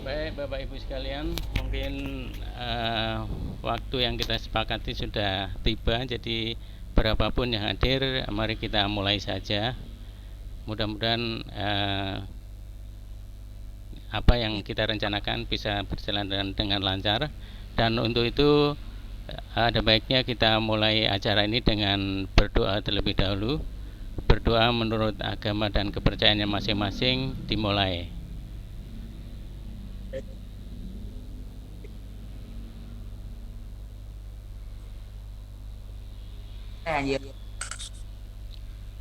Baik, Bapak Ibu sekalian, mungkin waktu yang kita sepakati sudah tiba, jadi berapapun yang hadir, mari kita mulai saja. Mudah-mudahan apa yang kita rencanakan bisa berjalan dengan lancar. Dan untuk itu ada baiknya kita mulai acara ini dengan berdoa terlebih dahulu. Berdoa menurut agama dan kepercayaannya masing-masing dimulai.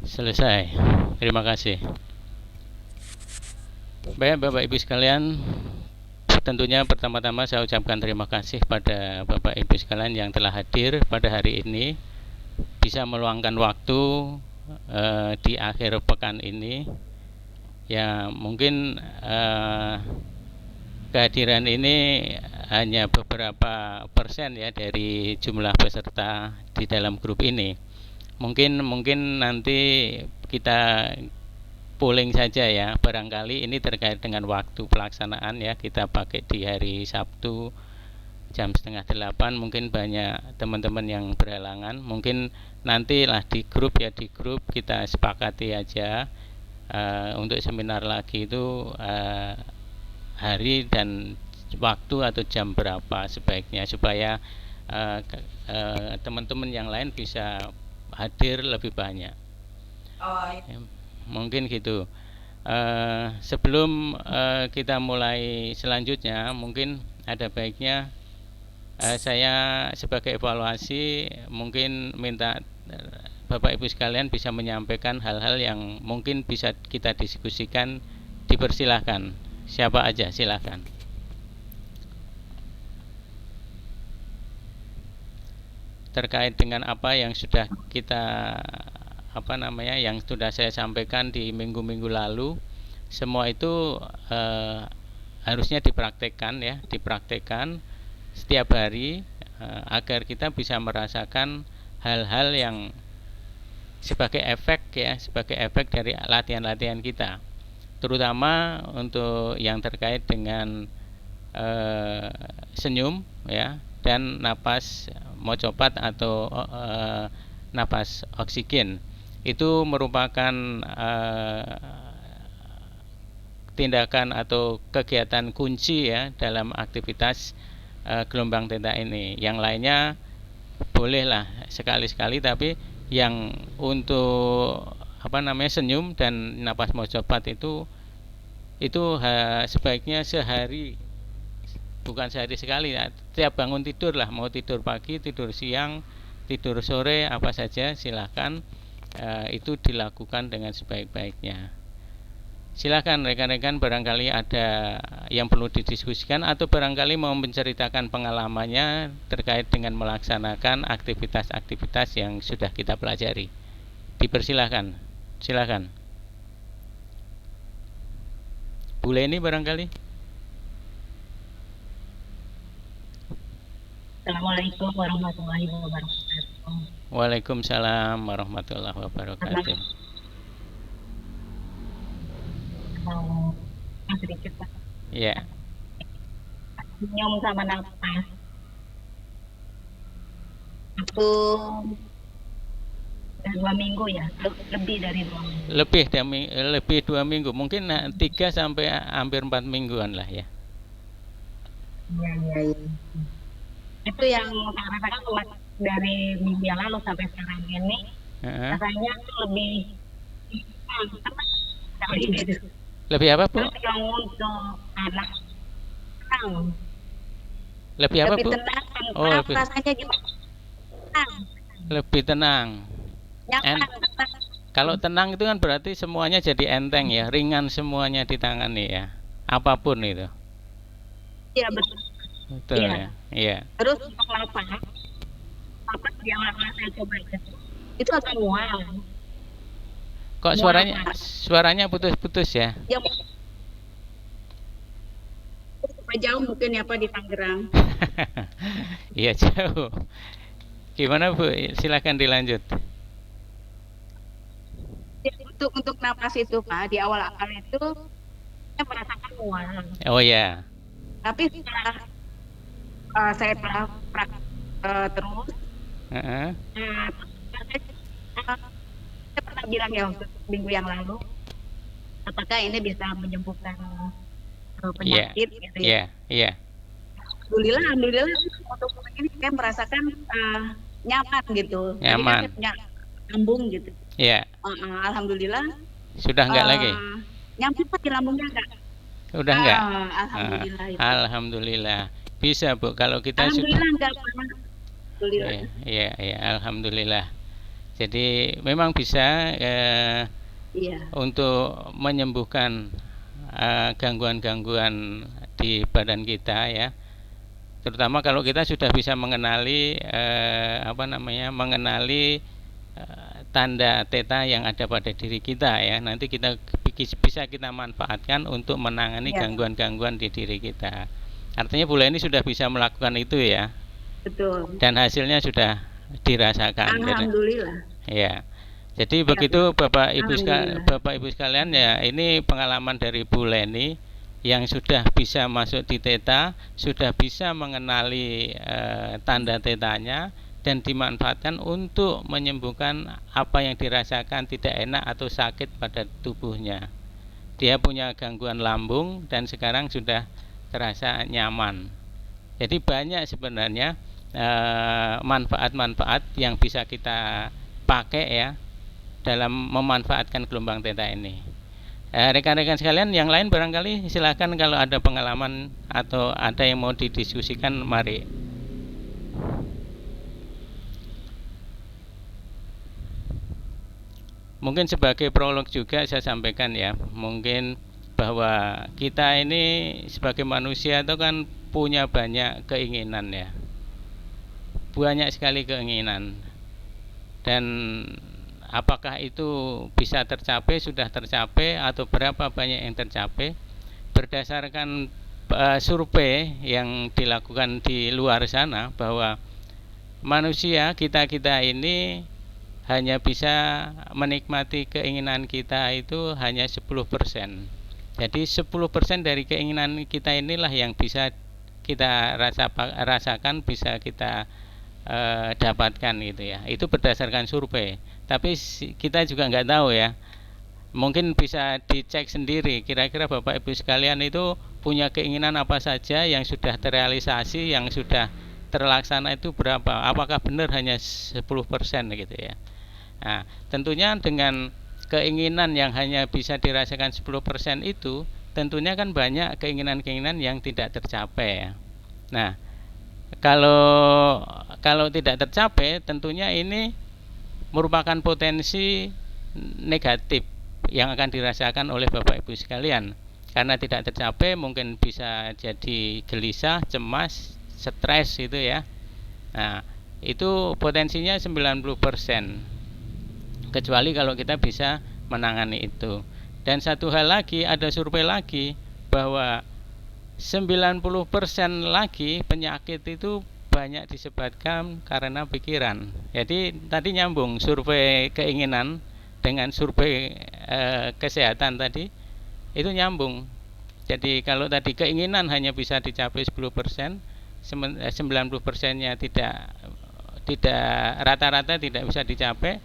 Selesai. Terima kasih. Baik, Bapak Ibu sekalian, tentunya pertama-tama saya ucapkan terima kasih pada Bapak Ibu sekalian yang telah hadir pada hari ini, bisa meluangkan waktu di akhir pekan ini. Ya, mungkin kehadiran ini hanya beberapa persen ya dari jumlah peserta di dalam grup ini. Mungkin nanti kita polling saja ya, barangkali ini terkait dengan waktu pelaksanaan ya, kita pakai di hari Sabtu jam 7:30, mungkin banyak teman-teman yang berhalangan. Mungkin nantilah di grup ya, di grup kita sepakati aja untuk seminar lagi itu hari dan waktu atau jam berapa sebaiknya, supaya teman-teman yang lain bisa hadir lebih banyak. Ya, mungkin gitu. Sebelum kita mulai selanjutnya, mungkin ada baiknya saya sebagai evaluasi mungkin minta Bapak Ibu sekalian bisa menyampaikan hal-hal yang mungkin bisa kita diskusikan. Dipersilahkan, siapa aja silahkan. Terkait dengan apa yang sudah kita yang sudah saya sampaikan di minggu-minggu lalu, semua itu harusnya dipraktekkan ya, dipraktekkan setiap hari agar kita bisa merasakan hal-hal yang sebagai efek ya, sebagai efek dari latihan-latihan kita, terutama untuk yang terkait dengan senyum ya, dan napas mocopat atau napas oksigen. Itu merupakan tindakan atau kegiatan kunci ya dalam aktivitas gelombang theta ini. Yang lainnya bolehlah sekali-sekali, tapi yang untuk senyum dan napas mocopat itu sebaiknya sehari, bukan sehari sekali ya. Tiap bangun tidur lah, mau tidur pagi, tidur siang, tidur sore, apa saja silahkan itu dilakukan dengan sebaik-baiknya. Silakan rekan-rekan, barangkali ada yang perlu didiskusikan atau barangkali mau menceritakan pengalamannya terkait dengan melaksanakan aktivitas-aktivitas yang sudah kita pelajari. Dipersilahkan, silakan. Bu Leni barangkali. Assalamualaikum warahmatullahi wabarakatuh. Waalaikumsalam warahmatullahi wabarakatuh. Sedikit Pak. Ya. Senyum sama nafas. Itu 2 minggu ya, lebih dari 2 minggu. Lebih 2 minggu, mungkin 3 sampai hampir 4 mingguan lah ya. Iya. Itu yang saya rasakan dari minggu yang lalu sampai sekarang ini, rasanya lebih lebih apa Bu? Yang untuk anak tenang. Lebih apa Bu? Oh, rasanya gimana? Lebih tenang. Kalau tenang itu kan berarti semuanya jadi enteng ya, ringan semuanya ditangani ya, apapun itu. Iya betul. Betul ya. Iya. Terus untuk napas di awal-awal saya coba itu agak mual. Kok suaranya putus-putus ya? Ya, jauh mungkin ya Pak di Tangerang. Iya jauh. Gimana Bu? Silakan dilanjut. Ya, untuk napas itu Pak, di awal-awal itu saya merasakan semua. Oh ya. Tapi setelah saya telah terus, Heeh. saya pernah bilang ya untuk minggu yang lalu, apakah ini bisa menyembuhkan Iya. penyakit gitu ya. Iya, iya. Alhamdulillah untuk ini saya merasakan nyaman gitu. Tadi kan saya Nyaman. punya lambung gitu. Iya. Alhamdulillah Sudah enggak lagi? nyambung di lambungnya enggak. Udah enggak? Alhamdulillah itu. Alhamdulillah. Bisa, Bu. Kalau kita Alhamdulillah sudah enggak pernah. Alhamdulillah. Iya, iya, alhamdulillah. Jadi memang bisa Iya. untuk menyembuhkan gangguan-gangguan di badan kita ya. Terutama kalau kita sudah bisa mengenali mengenali tanda theta yang ada pada diri kita ya. Nanti kita bisa kita manfaatkan untuk menangani gangguan-gangguan di diri kita. Artinya Bu Leni sudah bisa melakukan itu ya. Betul. Dan hasilnya sudah dirasakan. Alhamdulillah. Ya. Jadi begitu Bapak Ibu sekalian ya, ini pengalaman dari Bu Leni yang sudah bisa masuk di theta, sudah bisa mengenali tanda tetanya dan dimanfaatkan untuk menyembuhkan apa yang dirasakan tidak enak atau sakit pada tubuhnya. Dia punya gangguan lambung dan sekarang sudah terasa nyaman. Jadi banyak sebenarnya manfaat-manfaat yang bisa kita pakai ya dalam memanfaatkan gelombang theta ini. Rekan-rekan sekalian yang lain barangkali silakan kalau ada pengalaman atau ada yang mau didiskusikan, mari. Mungkin sebagai prolog juga saya sampaikan ya, mungkin bahwa kita ini sebagai manusia itu kan punya banyak keinginan ya, banyak sekali keinginan, dan apakah itu bisa tercapai, sudah tercapai, atau berapa banyak yang tercapai berdasarkan survei yang dilakukan di luar sana, bahwa manusia kita ini hanya bisa menikmati keinginan kita itu hanya 10%. Jadi 10% dari keinginan kita inilah yang bisa kita rasakan, bisa kita dapatkan gitu ya. Itu berdasarkan survei. Tapi kita juga nggak tahu ya. Mungkin bisa dicek sendiri. Kira-kira Bapak Ibu sekalian itu punya keinginan apa saja yang sudah terrealisasi, yang sudah terlaksana itu berapa? Apakah benar hanya 10% gitu ya? Nah, tentunya dengan keinginan yang hanya bisa dirasakan 10% itu, tentunya kan banyak keinginan-keinginan yang tidak tercapai ya. Nah, kalau tidak tercapai, tentunya ini merupakan potensi negatif yang akan dirasakan oleh Bapak Ibu sekalian. Karena tidak tercapai mungkin bisa jadi gelisah, cemas, stres itu ya. Nah, itu potensinya 90%. Kecuali kalau kita bisa menangani itu. Dan satu hal lagi, ada survei lagi bahwa 90% lagi penyakit itu banyak disebabkan karena pikiran. Jadi tadi nyambung survei keinginan dengan survei kesehatan tadi, itu nyambung. Jadi kalau tadi keinginan hanya bisa dicapai 10%, 90%-nya tidak rata-rata tidak bisa dicapai,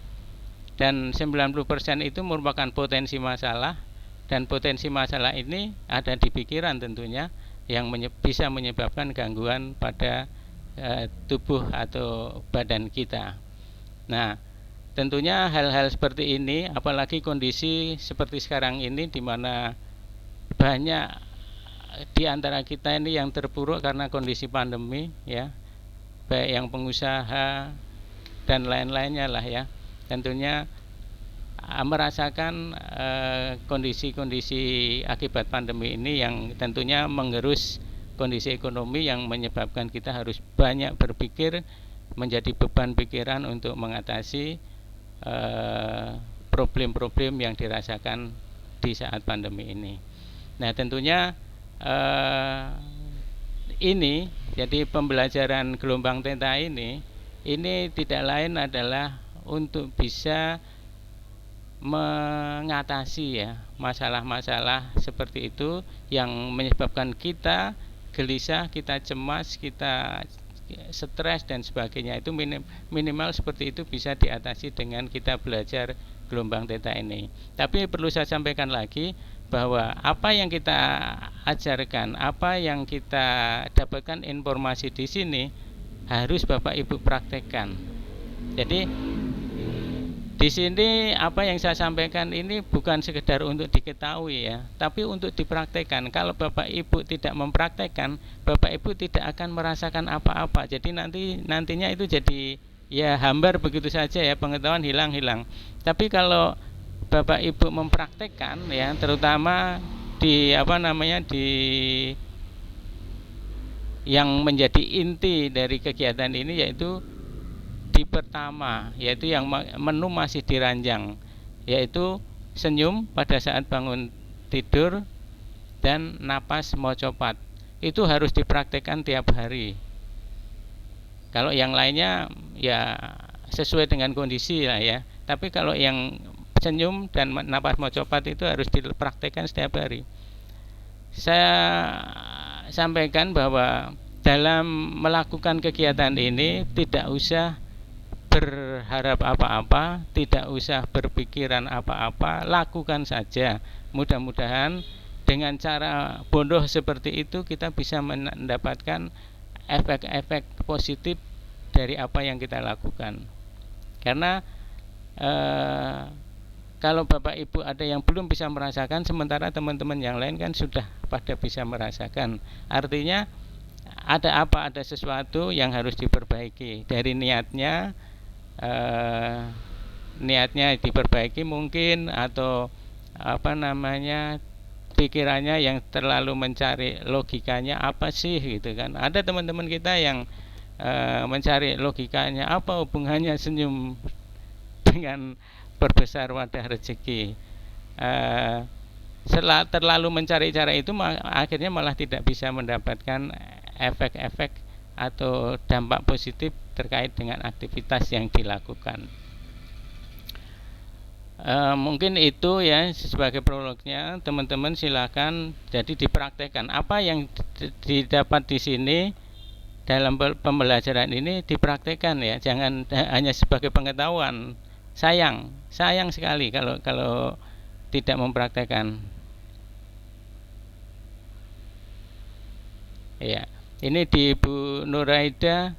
dan 90% itu merupakan potensi masalah, dan potensi masalah ini ada di pikiran tentunya, yang bisa menyebabkan gangguan pada tubuh atau badan kita. Nah, tentunya hal-hal seperti ini, apalagi kondisi seperti sekarang ini di mana banyak di antara kita ini yang terpuruk karena kondisi pandemi ya, baik yang pengusaha dan lain-lainnya lah ya, tentunya merasakan kondisi-kondisi akibat pandemi ini yang tentunya mengerus kondisi ekonomi, yang menyebabkan kita harus banyak berpikir, menjadi beban pikiran untuk mengatasi problem-problem yang dirasakan di saat pandemi ini. Nah, tentunya ini jadi pembelajaran gelombang theta ini tidak lain adalah untuk bisa mengatasi ya masalah-masalah seperti itu yang menyebabkan kita gelisah, kita cemas, kita stres dan sebagainya. Itu minimal seperti itu bisa diatasi dengan kita belajar gelombang theta ini. Tapi perlu saya sampaikan lagi bahwa apa yang kita ajarkan, apa yang kita dapatkan informasi di sini harus Bapak Ibu praktekkan. Jadi di sini apa yang saya sampaikan ini bukan sekedar untuk diketahui ya, tapi untuk dipraktekkan. Kalau Bapak Ibu tidak mempraktekkan, Bapak Ibu tidak akan merasakan apa-apa. Jadi nantinya itu jadi ya hambar begitu saja ya, pengetahuan hilang-hilang. Tapi kalau Bapak Ibu mempraktekkan ya, terutama di di yang menjadi inti dari kegiatan ini yaitu di pertama, yaitu yang menu masih diranjang, yaitu senyum pada saat bangun tidur dan napas mocopat. Itu harus dipraktekkan tiap hari. Kalau yang lainnya ya sesuai dengan kondisi lah ya. Tapi kalau yang senyum dan napas mocopat itu harus dipraktekkan setiap hari. Saya sampaikan bahwa dalam melakukan kegiatan ini tidak usah berharap apa-apa, tidak usah berpikiran apa-apa, lakukan saja. Mudah-mudahan dengan cara bodoh seperti itu kita bisa mendapatkan efek-efek positif dari apa yang kita lakukan. Karena kalau Bapak Ibu ada yang belum bisa merasakan, sementara teman-teman yang lain kan sudah pada bisa merasakan. Artinya ada sesuatu yang harus diperbaiki dari niatnya. Niatnya diperbaiki mungkin, atau pikirannya yang terlalu mencari logikanya apa sih gitu kan. Ada teman-teman kita yang mencari logikanya apa hubungannya senyum dengan perbesar wadah rezeki. Setelah terlalu mencari cara itu akhirnya malah tidak bisa mendapatkan efek-efek atau dampak positif terkait dengan aktivitas yang dilakukan. Mungkin itu ya sebagai prolognya. Teman-teman silakan jadi dipraktekkan apa yang didapat di sini dalam pembelajaran ini, dipraktekkan ya, jangan hanya sebagai pengetahuan. Sayang sekali kalau tidak mempraktekkan. Ya. Ini di Ibu Nuraida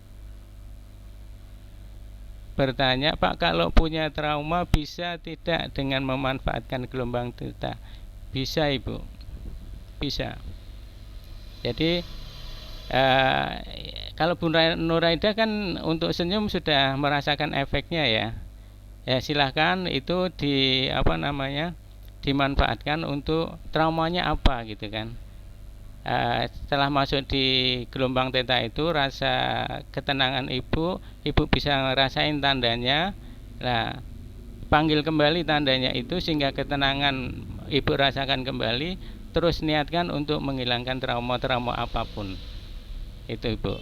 bertanya, Pak, kalau punya trauma bisa tidak dengan memanfaatkan gelombang theta? Bisa Ibu, bisa. Jadi kalau Bu Nuraida kan untuk senyum sudah merasakan efeknya ya. Ya silahkan itu dimanfaatkan untuk traumanya apa gitu kan. Setelah masuk di gelombang theta itu, rasa ketenangan ibu bisa ngerasain tandanya. Nah, panggil kembali tandanya itu sehingga ketenangan ibu rasakan kembali. Terus niatkan untuk menghilangkan trauma-trauma apapun. Itu Ibu.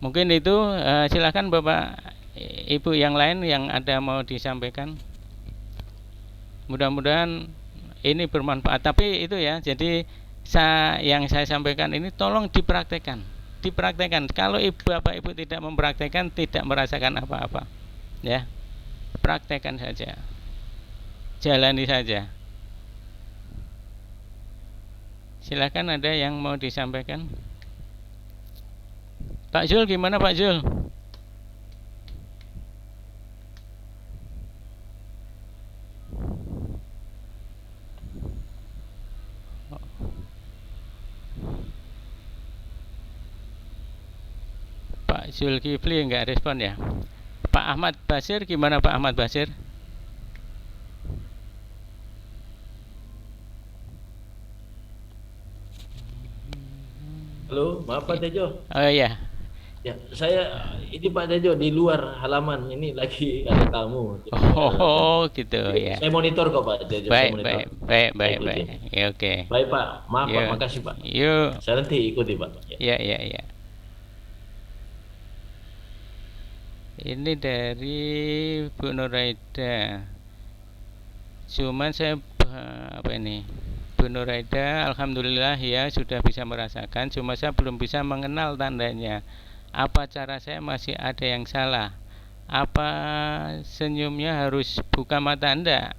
Mungkin itu, silakan Bapak Ibu yang lain yang ada mau disampaikan. Mudah-mudahan ini bermanfaat. Tapi itu ya, jadi yang saya sampaikan ini tolong dipraktekkan. Kalau Bapak Ibu tidak mempraktekkan, tidak merasakan apa-apa. Ya. Praktekkan saja. Jalani saja. Silakan, ada yang mau disampaikan? Pak Zul, gimana Pak Zul? Pak Zulkifli enggak respon ya. Pak Ahmad Basir, gimana Pak Ahmad Basir? Halo, maaf Pak Tejo. Oh iya. Ya, saya ini Pak Tejo di luar halaman ini lagi ada tamu. Oh, gitu ya. Saya monitor kok Pak Tejo. Baik. Ya, oke. Baik Pak, maaf Pak, makasih Pak. Yuk. Saya nanti ikuti Pak. Ya. Ini dari Bu Nuraida. Cuman saya apa ini? Bu Nuraida, alhamdulillah ya sudah bisa merasakan. Cuma saya belum bisa mengenal tandanya. Apa cara saya masih ada yang salah? Apa senyumnya harus buka mata Anda?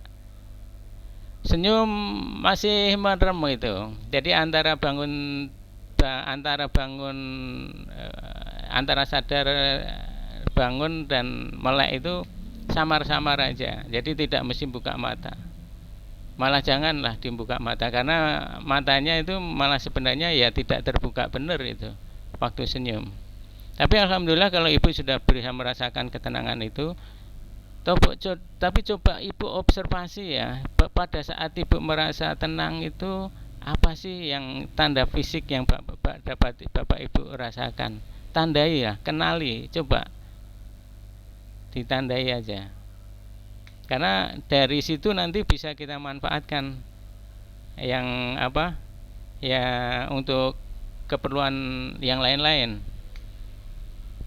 Senyum masih merem itu. Jadi antara bangun antara sadar bangun dan melek itu samar-samar aja. Jadi tidak mesti buka mata. Malah janganlah dibuka mata karena matanya itu malah sebenarnya ya tidak terbuka benar itu waktu senyum. Tapi alhamdulillah kalau ibu sudah bisa merasakan ketenangan itu, tapi coba ibu observasi ya, pada saat ibu merasa tenang itu apa sih yang tanda fisik yang bapak ibu rasakan? Tandai ya, kenali, coba ditandai aja. Karena dari situ nanti bisa kita manfaatkan yang apa? Ya untuk keperluan yang lain-lain.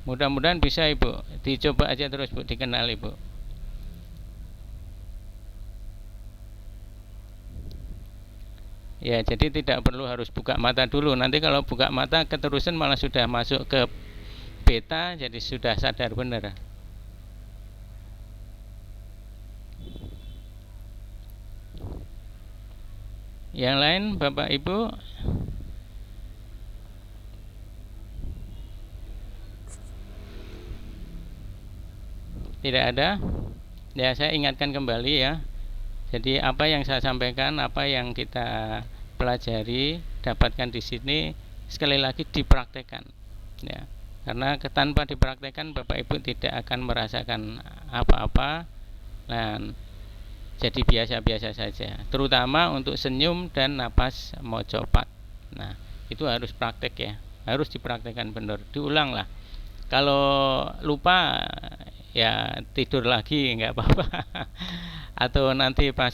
Mudah-mudahan bisa ibu, dicoba aja terus bu, dikenal ibu. Ya, jadi tidak perlu harus buka mata dulu. Nanti kalau buka mata keterusan malah sudah masuk ke beta, jadi sudah sadar benar. Yang lain, Bapak Ibu? Tidak ada? Ya, saya ingatkan kembali ya. Jadi apa yang saya sampaikan, apa yang kita pelajari, dapatkan di sini sekali lagi dipraktekkan. Ya, karena tanpa dipraktekkan Bapak Ibu tidak akan merasakan apa-apa dan jadi biasa-biasa saja. Terutama untuk senyum dan napas mojopat. Nah, itu harus praktek ya, harus dipraktekkan benar, diulang lah. Kalau lupa ya tidur lagi nggak apa-apa. Atau nanti pas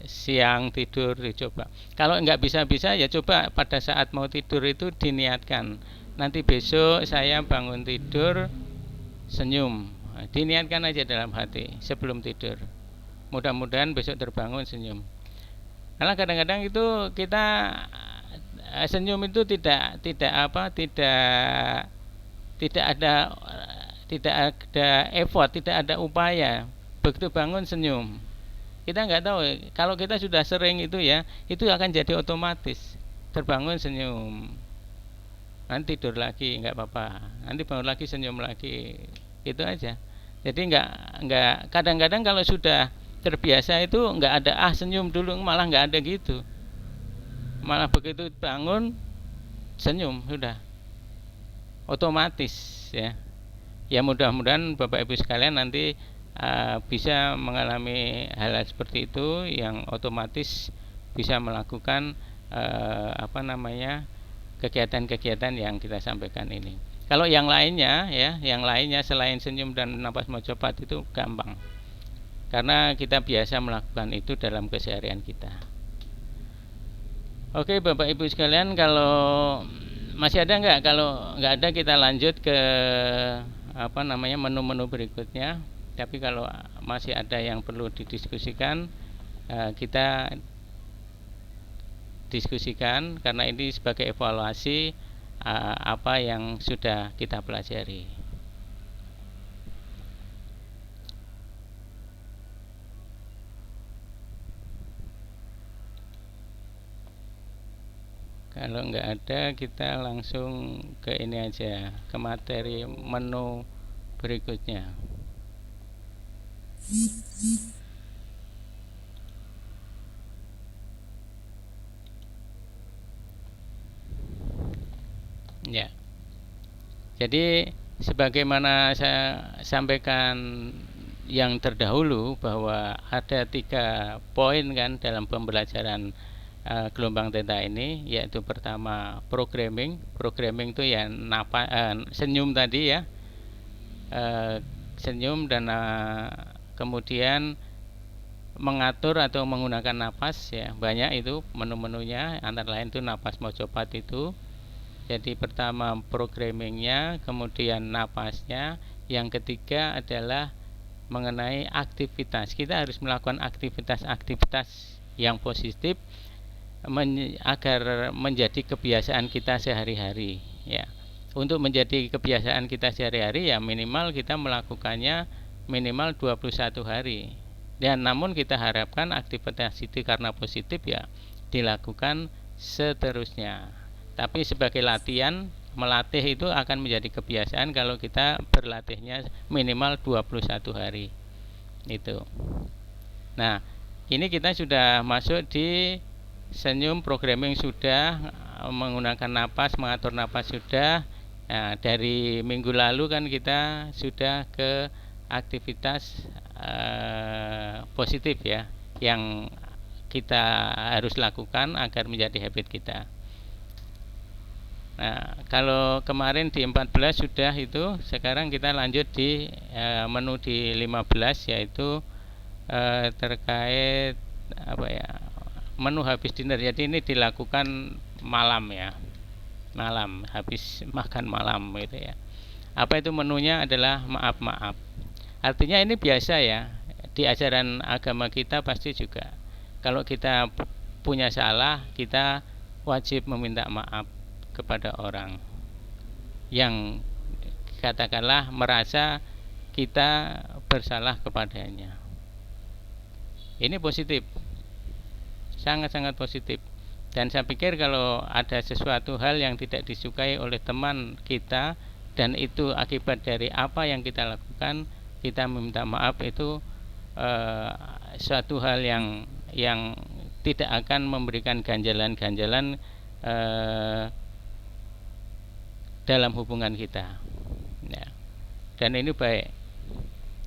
siang tidur dicoba. Kalau nggak bisa-bisa ya coba pada saat mau tidur itu diniatkan. Nanti besok saya bangun tidur senyum. Diniatkan aja dalam hati sebelum tidur. Mudah-mudahan besok terbangun senyum. Karena kadang-kadang itu kita senyum itu tidak ada effort, tidak ada upaya. Begitu bangun senyum, kita nggak tahu kalau kita sudah sering itu ya, itu akan jadi otomatis terbangun senyum, nanti tidur lagi nggak apa-apa, nanti bangun lagi senyum lagi, itu aja. Jadi nggak kadang-kadang kalau sudah terbiasa itu nggak ada senyum dulu, malah nggak ada gitu, malah begitu bangun senyum sudah otomatis ya. Ya mudah-mudahan Bapak Ibu sekalian nanti bisa mengalami hal seperti itu yang otomatis bisa melakukan kegiatan-kegiatan yang kita sampaikan ini. Kalau yang lainnya ya, yang lainnya selain senyum dan napas mojopat itu gampang. Karena kita biasa melakukan itu dalam keseharian kita. Oke Bapak Ibu sekalian, kalau masih ada nggak? Kalau nggak ada kita lanjut ke menu-menu berikutnya. Tapi kalau masih ada yang perlu didiskusikan, kita diskusikan karena ini sebagai evaluasi apa yang sudah kita pelajari. Kalau nggak ada, kita langsung ke ini aja, ke materi menu berikutnya. Ya. Jadi sebagaimana saya sampaikan yang terdahulu bahwa ada 3 poin kan dalam pembelajaran gelombang theta ini, yaitu pertama programming itu ya senyum tadi ya, senyum dan kemudian mengatur atau menggunakan napas ya, banyak itu menu-menunya, antara lain itu napas mojopat itu. Jadi pertama programmingnya, kemudian napasnya, Yang ketiga adalah mengenai aktivitas. Kita harus melakukan aktivitas-aktivitas yang positif agar menjadi kebiasaan kita sehari-hari, ya. Untuk menjadi kebiasaan kita sehari-hari, ya minimal kita melakukannya minimal 21 hari. Dan namun kita harapkan aktivitas itu karena positif, ya dilakukan seterusnya. Tapi sebagai latihan, melatih itu akan menjadi kebiasaan kalau kita berlatihnya minimal 21 hari. Itu. Nah, ini kita sudah masuk di senyum, programming sudah, menggunakan napas, mengatur napas sudah. Nah, dari minggu lalu kan kita sudah ke aktivitas positif, ya, yang kita harus lakukan agar menjadi habit kita. Nah, kalau kemarin di 14 sudah itu, sekarang kita lanjut di menu di 15, yaitu terkait apa ya, menu habis dinner. Jadi ini dilakukan malam, ya, malam habis makan malam gitu, ya. Apa itu menunya? Adalah maaf. Artinya ini biasa, ya, di ajaran agama kita pasti juga kalau kita punya salah, kita wajib meminta maaf kepada orang yang katakanlah merasa kita bersalah kepadanya. Ini positif, sangat-sangat positif. Dan saya pikir kalau ada sesuatu hal yang tidak disukai oleh teman kita dan itu akibat dari apa yang kita lakukan, kita meminta maaf, itu suatu hal yang tidak akan memberikan ganjalan-ganjalan dalam hubungan kita, ya. Dan ini baik.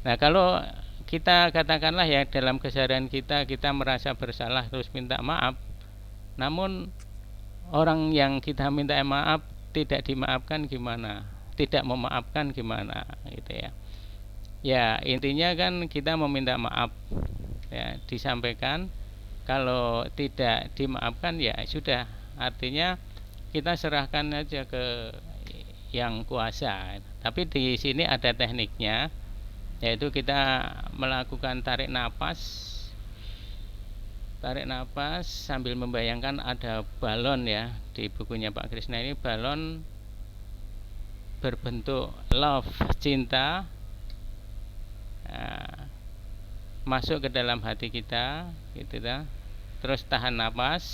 Nah, kalau kita katakanlah, ya, dalam keseharian kita merasa bersalah terus minta maaf, namun orang yang kita minta maaf tidak dimaafkan gimana? Tidak memaafkan gimana, gitu, ya. Ya, intinya kan kita meminta maaf, ya, disampaikan. Kalau tidak dimaafkan, ya sudah, artinya kita serahkan aja ke yang kuasa. Tapi di sini ada tekniknya, yaitu kita melakukan tarik napas sambil membayangkan ada balon, ya. Di bukunya Pak Krishna ini balon berbentuk love, cinta, masuk ke dalam hati kita, gitu, ya. Terus tahan napas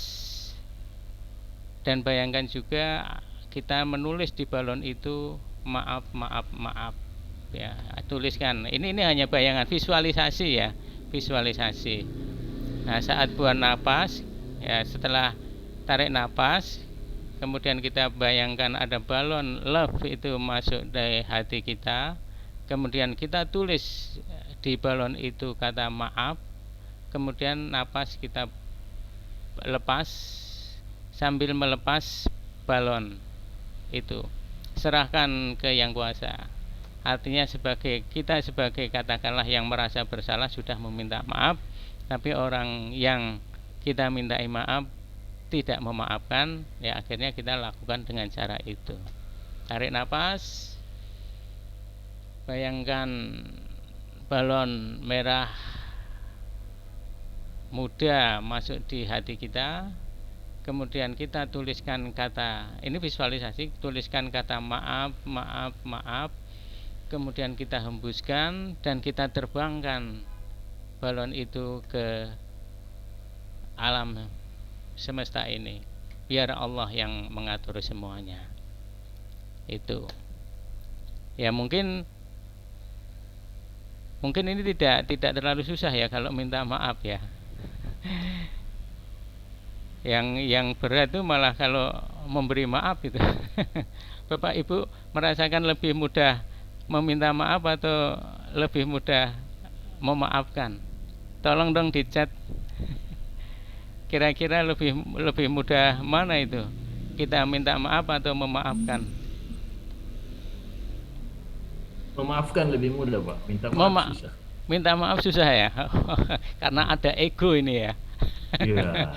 dan bayangkan juga kita menulis di balon itu maaf, ya. Tuliskan. Ini hanya bayangan, visualisasi, ya, visualisasi. Nah, saat buang napas, ya, setelah tarik napas, kemudian kita bayangkan ada balon love itu masuk dari hati kita. Kemudian kita tulis di balon itu kata maaf. Kemudian napas kita lepas, sambil melepas balon itu serahkan ke yang kuasa. Artinya kita sebagai katakanlah yang merasa bersalah sudah meminta maaf, tapi orang yang kita mintai maaf tidak memaafkan, ya akhirnya kita lakukan dengan cara itu. Tarik nafas, bayangkan balon merah muda masuk di hati kita. Kemudian kita tuliskan kata, ini visualisasi, tuliskan kata maaf. Kemudian kita hembuskan dan kita terbangkan balon itu ke alam semesta ini. Biar Allah yang mengatur semuanya. Itu. Ya, mungkin ini tidak terlalu susah, ya, kalau minta maaf, ya. Yang berat itu malah kalau memberi maaf itu. Bapak Ibu merasakan lebih mudah meminta maaf atau lebih mudah memaafkan? Tolong dong di chat. Kira-kira lebih mudah mana itu? Kita minta maaf atau memaafkan? Memaafkan lebih mudah, Pak. Minta maaf susah. Minta maaf susah, ya. Karena ada ego ini, ya. Iya.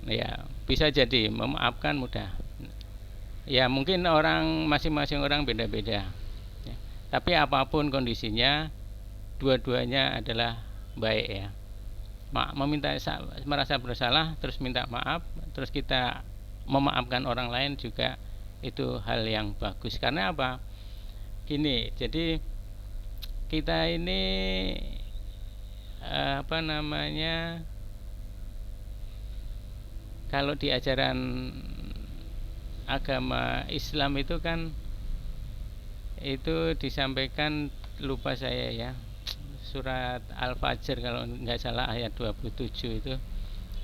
Ya, bisa jadi memaafkan mudah. Ya mungkin masing-masing orang beda-beda ya. Tapi apapun kondisinya, dua-duanya adalah baik ya. Merasa bersalah terus minta maaf, terus kita memaafkan orang lain juga itu hal yang bagus. Karena apa? Gini, jadi kita ini kalau di ajaran agama Islam itu kan itu disampaikan, lupa saya ya, surat Al-Fajr kalau nggak salah ayat 27 itu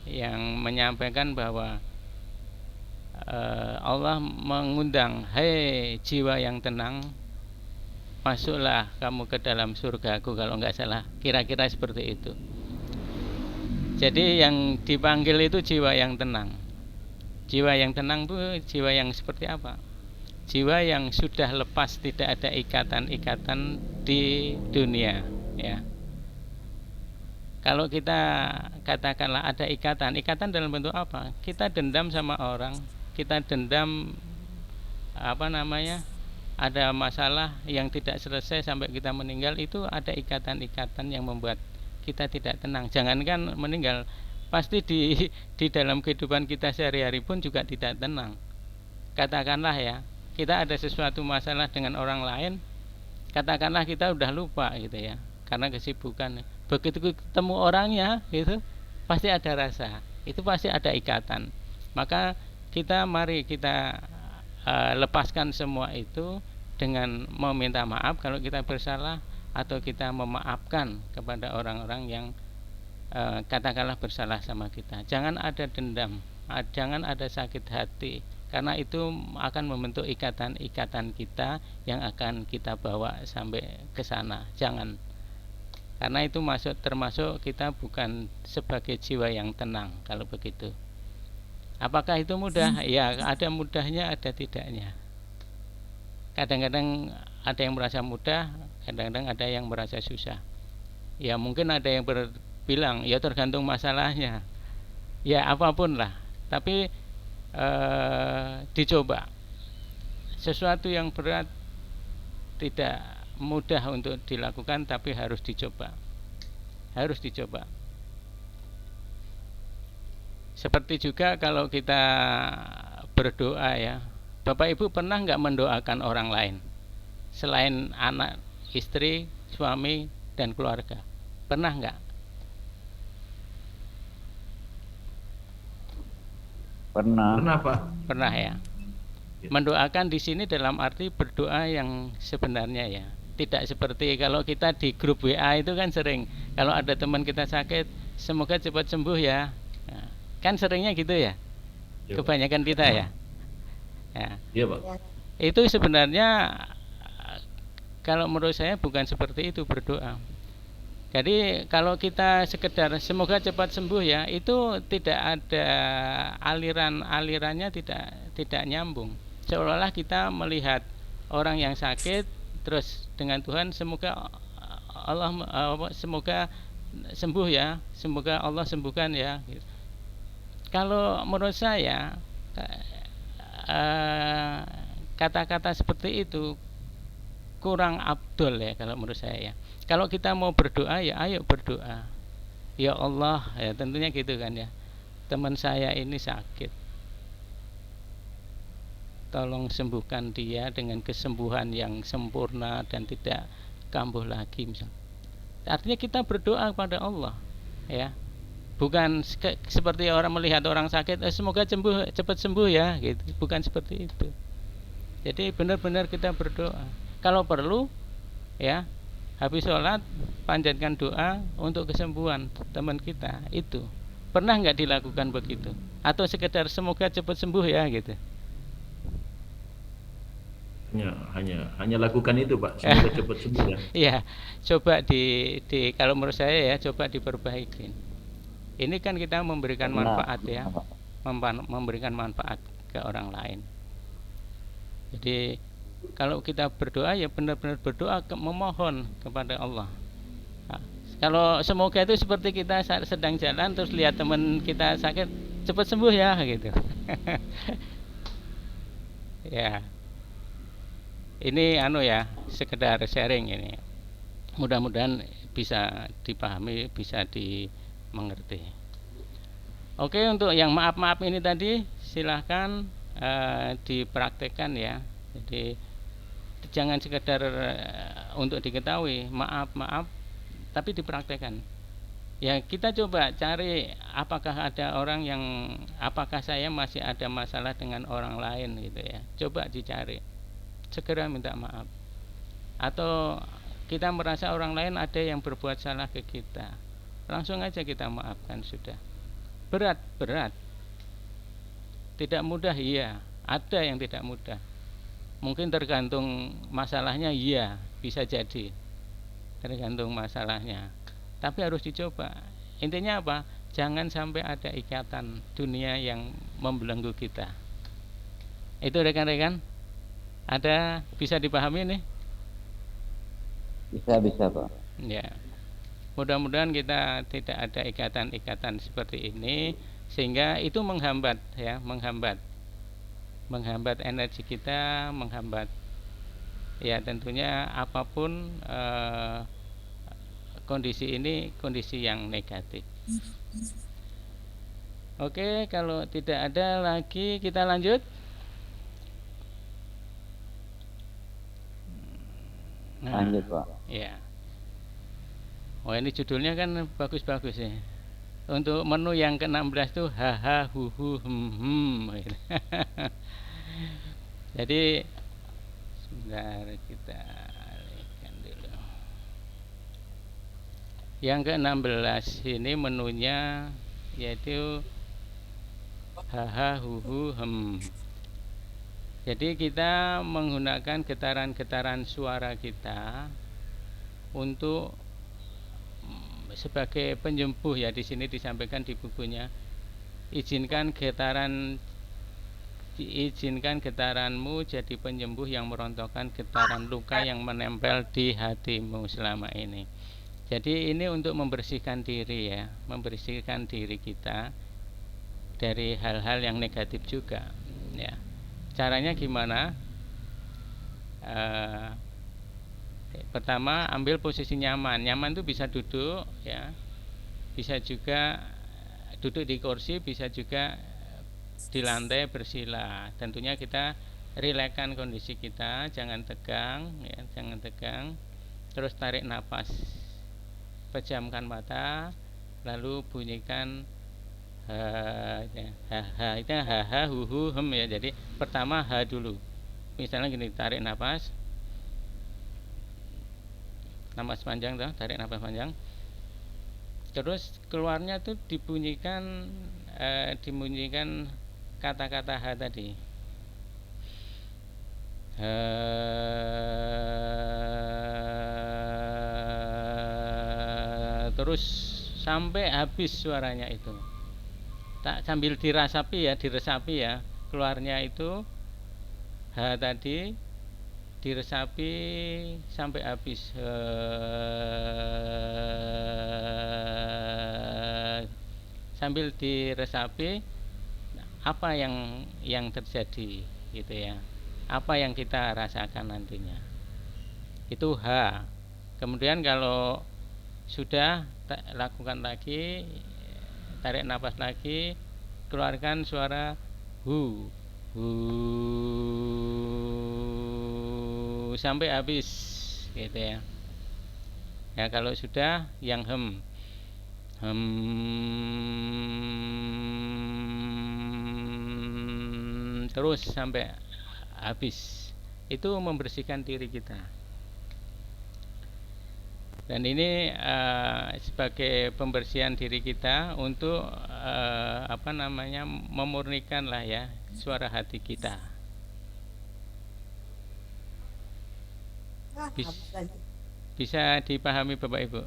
yang menyampaikan bahwa Allah mengundang, hei jiwa yang tenang, masuklah kamu ke dalam surgaku, kalau nggak salah, kira-kira seperti itu. Jadi yang dipanggil itu jiwa yang tenang. Jiwa yang tenang itu jiwa yang seperti apa? Jiwa yang sudah lepas, tidak ada ikatan-ikatan di dunia ya. Kalau kita katakanlah ada ikatan dalam bentuk apa? Kita dendam sama orang, kita dendam ada masalah yang tidak selesai sampai kita meninggal, itu ada ikatan-ikatan yang membuat kita tidak tenang. Jangankan meninggal, pasti di dalam kehidupan kita sehari-hari pun juga tidak tenang. Katakanlah ya, kita ada sesuatu masalah dengan orang lain, katakanlah kita udah lupa gitu ya, karena kesibukan. Begitu ketemu orangnya gitu, pasti ada rasa, itu pasti ada ikatan. Maka mari kita lepaskan semua itu dengan meminta maaf kalau kita bersalah, atau kita memaafkan kepada orang-orang yang katakanlah bersalah sama kita. Jangan ada dendam, jangan ada sakit hati, karena itu akan membentuk ikatan-ikatan kita yang akan kita bawa sampai ke sana. Jangan, karena itu termasuk kita bukan sebagai jiwa yang tenang kalau begitu. Apakah itu mudah? Ya, ada mudahnya, ada tidaknya. Kadang-kadang ada yang merasa mudah, kadang-kadang ada yang merasa susah. Ya mungkin ada yang bilang, ya tergantung masalahnya. Ya apapun lah, tapi dicoba. Sesuatu yang berat tidak mudah untuk dilakukan, tapi harus dicoba. Harus dicoba. Seperti juga kalau kita berdoa ya, Bapak Ibu pernah nggak mendoakan orang lain selain anak, istri, suami, dan keluarga? Pernah nggak? Pernah Pak. Pernah ya. Mendoakan di sini dalam arti berdoa yang sebenarnya ya. Tidak seperti kalau kita di grup WA itu kan sering, kalau ada teman kita sakit, semoga cepat sembuh ya. Nah, kan seringnya gitu ya. Kebanyakan kita ya. Iya Pak. Itu sebenarnya kalau menurut saya bukan seperti itu berdoa. Jadi kalau kita sekedar semoga cepat sembuh ya, itu tidak ada alirannya, tidak nyambung. Seolah-olah kita melihat orang yang sakit terus dengan Tuhan, semoga semoga sembuh ya, semoga Allah sembuhkan ya. Kalau menurut saya kata-kata seperti itu kurang afdol ya kalau menurut saya ya. Kalau kita mau berdoa ya ayo berdoa. Ya Allah, ya tentunya gitu kan ya. Teman saya ini sakit, tolong sembuhkan dia dengan kesembuhan yang sempurna dan tidak kambuh lagi misalnya. Artinya kita berdoa kepada Allah ya. Bukan seperti orang melihat orang sakit, semoga cepat sembuh ya gitu. Bukan seperti itu. Jadi benar-benar kita berdoa. Kalau perlu ya, habis sholat panjatkan doa untuk kesembuhan teman kita. Itu pernah nggak dilakukan begitu? Atau sekedar semoga cepat sembuh ya gitu? Hanya lakukan itu Pak, semoga cepat sembuh ya. Iya, coba kalau menurut saya ya, coba diperbaiki. Ini kan kita memberikan manfaat ya, memberikan manfaat ke orang lain. Jadi kalau kita berdoa ya benar-benar berdoa, memohon kepada Allah. Nah, kalau semoga itu seperti kita sedang jalan terus lihat teman kita sakit, cepat sembuh ya gitu. Ya, ini ya, sekedar sharing ini. Mudah-mudahan bisa dipahami, bisa dimengerti. Oke, untuk yang maaf-maaf ini tadi silahkan dipraktekkan ya. Jadi jangan sekedar untuk diketahui maaf, tapi dipraktekkan. Ya, kita coba cari apakah ada orang yang, apakah saya masih ada masalah dengan orang lain gitu ya. Coba dicari, segera minta maaf. Atau kita merasa orang lain ada yang berbuat salah ke kita, langsung aja kita maafkan sudah. Berat, tidak mudah, iya. Ada yang tidak mudah. Mungkin tergantung masalahnya, iya, bisa jadi. Tergantung masalahnya. Tapi harus dicoba. Intinya apa? Jangan sampai ada ikatan dunia yang membelenggu kita. Itu rekan-rekan, ada bisa dipahami nih? Bisa Pak. Ya. Mudah-mudahan kita tidak ada ikatan-ikatan seperti ini, sehingga itu menghambat ya, menghambat energi kita, menghambat ya tentunya apapun kondisi ini, kondisi yang negatif. Oke, kalau tidak ada lagi kita lanjut. Lanjut Pak. Ya. Oh, ini judulnya kan bagus-bagus ya. Untuk menu yang ke-16 tuh haha huhu gitu. Jadi sebentar kita lihatkan dulu. Yang ke-16 ini menunya yaitu haha huhu Jadi kita menggunakan getaran-getaran suara kita untuk sebagai penyembuh ya, di sini disampaikan di bukunya. Izinkan getaranmu jadi penyembuh yang merontokkan getaran luka yang menempel di hatimu selama ini. Jadi ini untuk membersihkan diri ya, membersihkan diri kita dari hal-hal yang negatif juga ya. Caranya gimana? Pertama, ambil posisi nyaman. Nyaman itu bisa duduk ya, bisa juga duduk di kursi, bisa juga di lantai bersila. Tentunya kita rilekskan kondisi kita, jangan tegang ya, jangan tegang. Terus tarik nafas, pejamkan mata, lalu bunyikan itu ha hu hem ya. Jadi pertama ha dulu. Misalnya gini, tarik nafas panjang tuh, tarik nafas panjang. Terus keluarnya tuh dibunyikan kata-kata ha tadi. Terus sampai habis suaranya itu. Tak sambil diresapi ya, keluarnya itu ha tadi diresapi sampai habis. Sambil diresapi apa yang terjadi gitu ya, apa yang kita rasakan nantinya, itu H. Kemudian kalau sudah, lakukan lagi, tarik nafas lagi, keluarkan suara hu sampai habis gitu ya. Ya, kalau sudah yang hem terus sampai habis. Itu membersihkan diri kita. Dan ini sebagai pembersihan diri kita untuk memurnikan lah ya suara hati kita. Bisa dipahami Bapak Ibu?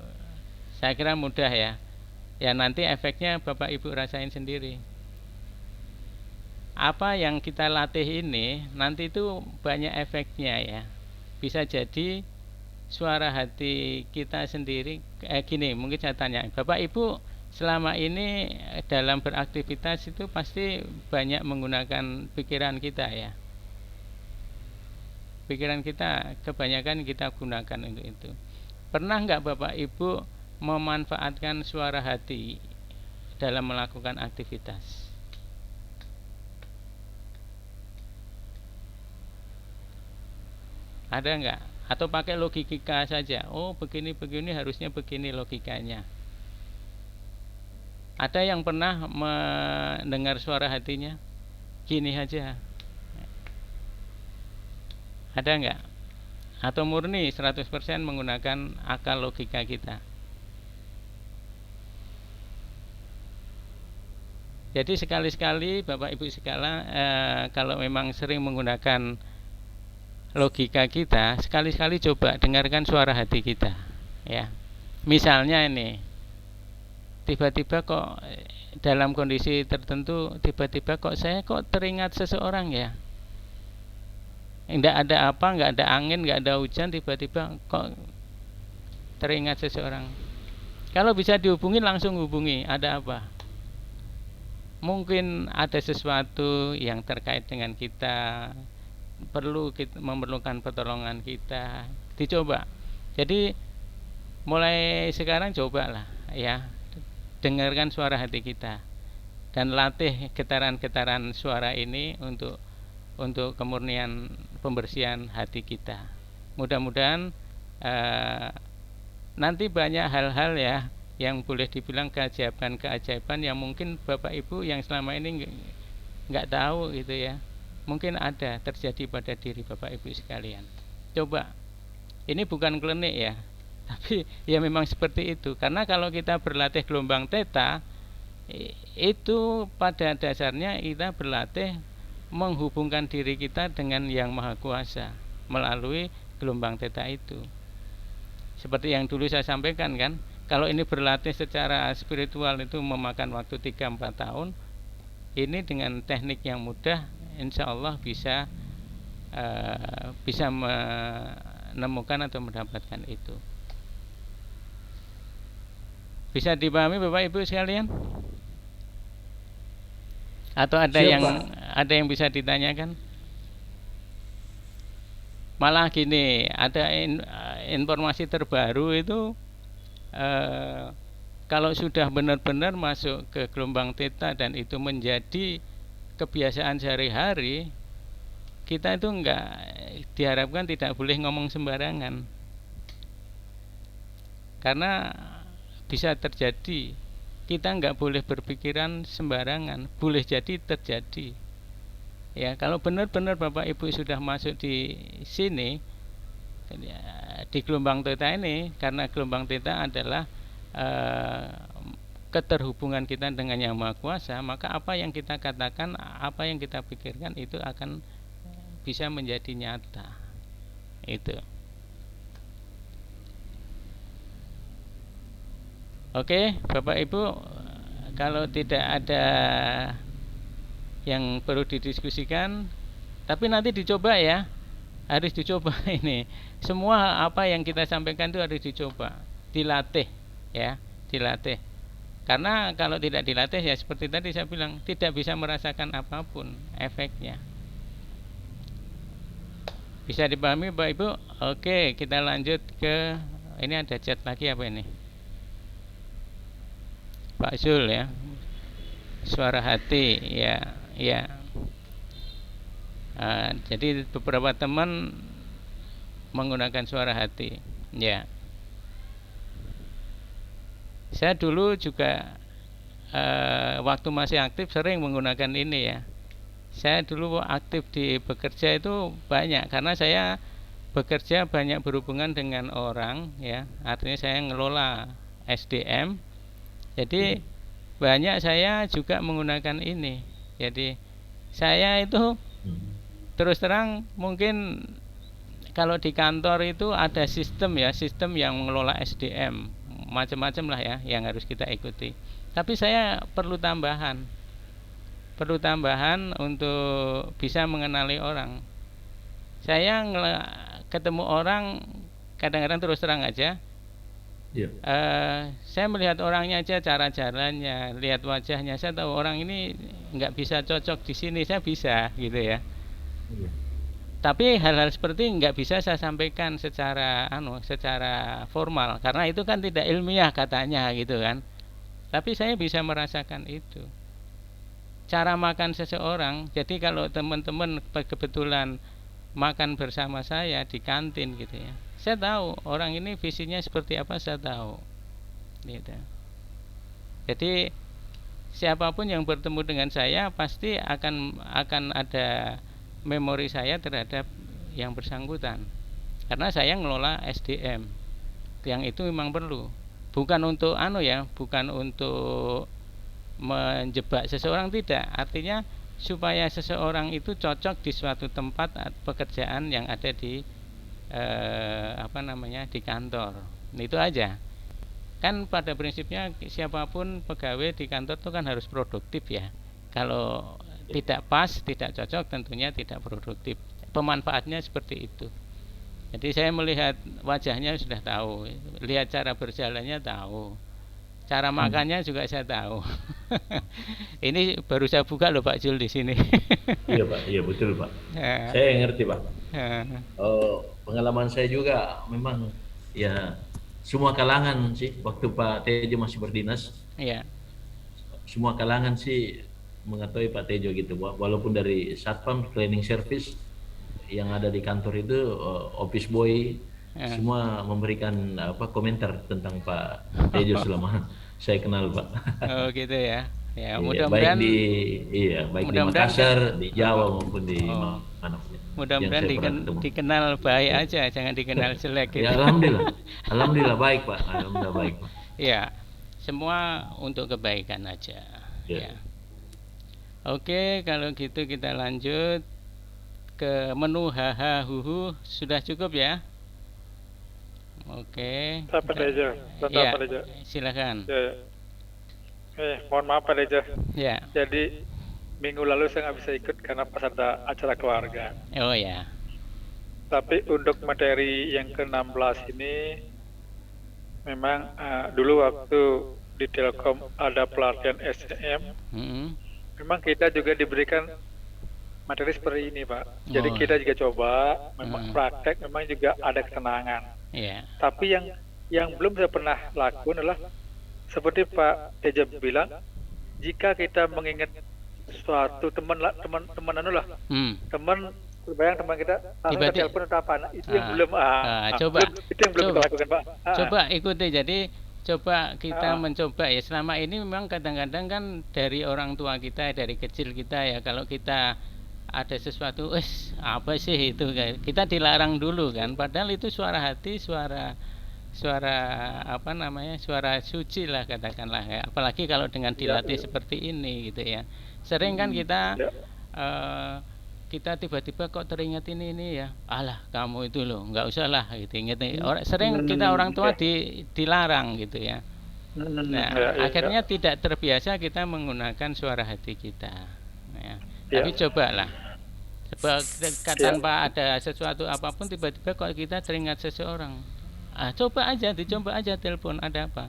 Saya kira mudah ya. Ya, nanti efeknya Bapak Ibu rasain sendiri. Apa yang kita latih ini nanti itu banyak efeknya ya. Bisa jadi suara hati kita sendiri gini, mungkin saya tanya, Bapak Ibu selama ini dalam beraktivitas itu pasti banyak menggunakan pikiran kita ya. Pikiran kita kebanyakan kita gunakan untuk itu. Pernah nggak Bapak Ibu memanfaatkan suara hati dalam melakukan aktivitas? Ada nggak? Atau pakai logika saja? Oh, begini harusnya begini logikanya. Ada yang pernah mendengar suara hatinya? Gini aja. Ada nggak? Atau murni 100% menggunakan akal logika kita? Jadi sekali-sekali Bapak Ibu sekalian, kalau memang sering menggunakan logika kita, sekali-sekali coba dengarkan suara hati kita, ya. Misalnya ini, tiba-tiba kok dalam kondisi tertentu, tiba-tiba kok saya teringat seseorang ya. Nggak ada apa, nggak ada angin, nggak ada hujan, tiba-tiba kok teringat seseorang. Kalau bisa dihubungi, langsung hubungi. Ada apa? Mungkin ada sesuatu yang terkait dengan kita, memerlukan pertolongan kita, dicoba. Jadi mulai sekarang cobalah ya, dengarkan suara hati kita dan latih getaran-getaran suara ini untuk kemurnian pembersihan hati kita. Mudah-mudahan nanti banyak hal-hal ya yang boleh dibilang keajaiban yang mungkin Bapak Ibu yang selama ini nggak tahu gitu ya, mungkin ada terjadi pada diri Bapak Ibu sekalian. Coba, ini bukan klinik ya, tapi ya memang seperti itu. Karena kalau kita berlatih gelombang theta, itu pada dasarnya kita berlatih menghubungkan diri kita dengan Yang Maha Kuasa melalui gelombang theta itu. Seperti yang dulu saya sampaikan kan, kalau ini berlatih secara spiritual itu memakan waktu 3-4 tahun, ini dengan teknik yang mudah insya Allah bisa menemukan atau mendapatkan itu. Bisa dipahami Bapak Ibu sekalian? Atau ada yang bisa ditanyakan? Malah gini, ada informasi terbaru itu, kalau sudah benar-benar masuk ke gelombang theta dan itu menjadi kebiasaan sehari-hari, kita itu diharapkan tidak boleh ngomong sembarangan, karena bisa terjadi kita nggak boleh berpikiran sembarangan, boleh jadi terjadi ya. Kalau benar-benar Bapak Ibu sudah masuk di sini, di gelombang theta ini, karena gelombang theta adalah keterhubungan kita dengan Yang Maha Kuasa, maka apa yang kita katakan, apa yang kita pikirkan itu akan bisa menjadi nyata. Itu. Oke, Bapak Ibu, kalau tidak ada yang perlu didiskusikan, tapi nanti dicoba ya, harus dicoba ini. Semua apa yang kita sampaikan itu harus dicoba, dilatih ya, dilatih. Karena kalau tidak dilatih ya seperti tadi saya bilang, tidak bisa merasakan apapun efeknya. Bisa dipahami Bapak Ibu? Oke, kita lanjut ke, ini ada chat lagi apa ini? Pak Zul ya, suara hati ya, ya. Jadi beberapa teman menggunakan suara hati ya. Saya dulu juga waktu masih aktif sering menggunakan ini ya. Saya dulu aktif di bekerja itu banyak, karena saya bekerja banyak berhubungan dengan orang ya, artinya saya ngelola SDM. Jadi banyak saya juga menggunakan ini. Jadi saya itu terus terang, mungkin kalau di kantor itu ada sistem ya, sistem yang mengelola SDM macam-macam lah ya yang harus kita ikuti. Tapi saya perlu tambahan untuk bisa mengenali orang. Saya ketemu orang kadang-kadang terus terang aja. Saya melihat orangnya aja, cara jalannya, lihat wajahnya, saya tahu orang ini nggak bisa cocok di sini, saya bisa gitu ya. Tapi hal-hal seperti nggak bisa saya sampaikan secara formal karena itu kan tidak ilmiah katanya gitu kan. Tapi saya bisa merasakan itu. Cara makan seseorang. Jadi kalau teman-teman kebetulan makan bersama saya di kantin gitu ya, saya tahu orang ini visinya seperti apa, saya tahu gitu. Jadi siapapun yang bertemu dengan saya pasti akan ada memori saya terhadap yang bersangkutan karena saya ngelola SDM yang itu memang perlu, bukan untuk bukan untuk menjebak seseorang, tidak, artinya supaya seseorang itu cocok di suatu tempat pekerjaan yang ada di di kantor. Itu aja. Kan pada prinsipnya siapapun pegawai di kantor itu kan harus produktif ya. Kalau tidak pas, tidak cocok, tentunya tidak produktif. Pemanfaatnya seperti itu. Jadi saya melihat wajahnya sudah tahu, lihat cara berjalannya tahu, cara makannya juga saya tahu. Ini baru saya buka loh Pak Jul di sini. Iya Pak, iya betul Pak. Saya ngerti Pak. Pengalaman saya juga memang ya semua kalangan sih waktu Pak Tejo masih berdinas. Iya. Semua kalangan sih mengetahui Pak Tejo gitu, walaupun dari satpam cleaning service yang ada di kantor itu, office boy, semua memberikan komentar tentang Pak Tejo selama saya kenal Pak. Oh gitu ya. Ya mudah-mudahan baik di Makassar, di Jawa maupun di mana. Mudah-mudahan dikenal baik aja, jangan dikenal jelek. Gitu. Ya alhamdulillah baik Pak, alhamdulillah baik Pak. Ya, semua untuk kebaikan aja. Ya. Oke, kalau gitu kita lanjut ke menu hahahuhu. Sudah cukup ya? Oke. Pak Tejo, ya, silakan. Ya. Mohon maaf Pak Tejo. Ya. Jadi minggu lalu saya nggak bisa ikut karena pas ada acara keluarga. Oh ya. Tapi untuk materi yang ke-16 ini memang dulu waktu di Telkom ada pelatihan SDM. Memang kita juga diberikan materi seperti ini Pak. Jadi kita juga coba, memang praktek, memang juga ada kesenangan. Tapi yang belum saya pernah lakukan adalah seperti Pak Tejo bilang, jika kita mengingat suatu teman bayang teman kita langsung telepon atau apa, itu yang belum itu yang belum kita lakukan Pak. Coba ikuti, jadi coba kita mencoba ya. Selama ini memang kadang-kadang kan dari orang tua kita, dari kecil kita ya, kalau kita ada sesuatu, apa sih itu, kita dilarang dulu kan, padahal itu suara hati, suara suara suci lah katakanlah ya. Apalagi kalau dengan dilatih seperti ini gitu ya. Sering kan kita tiba-tiba kok teringat ini ya, alah kamu itu loh, nggak usah lah gitu. Sering kita orang tua dilarang gitu ya. Nah, akhirnya tidak terbiasa kita menggunakan suara hati kita. Tapi cobalah. Tanpa ada sesuatu apapun, tiba-tiba kok kita teringat seseorang, dicoba aja telepon, ada apa,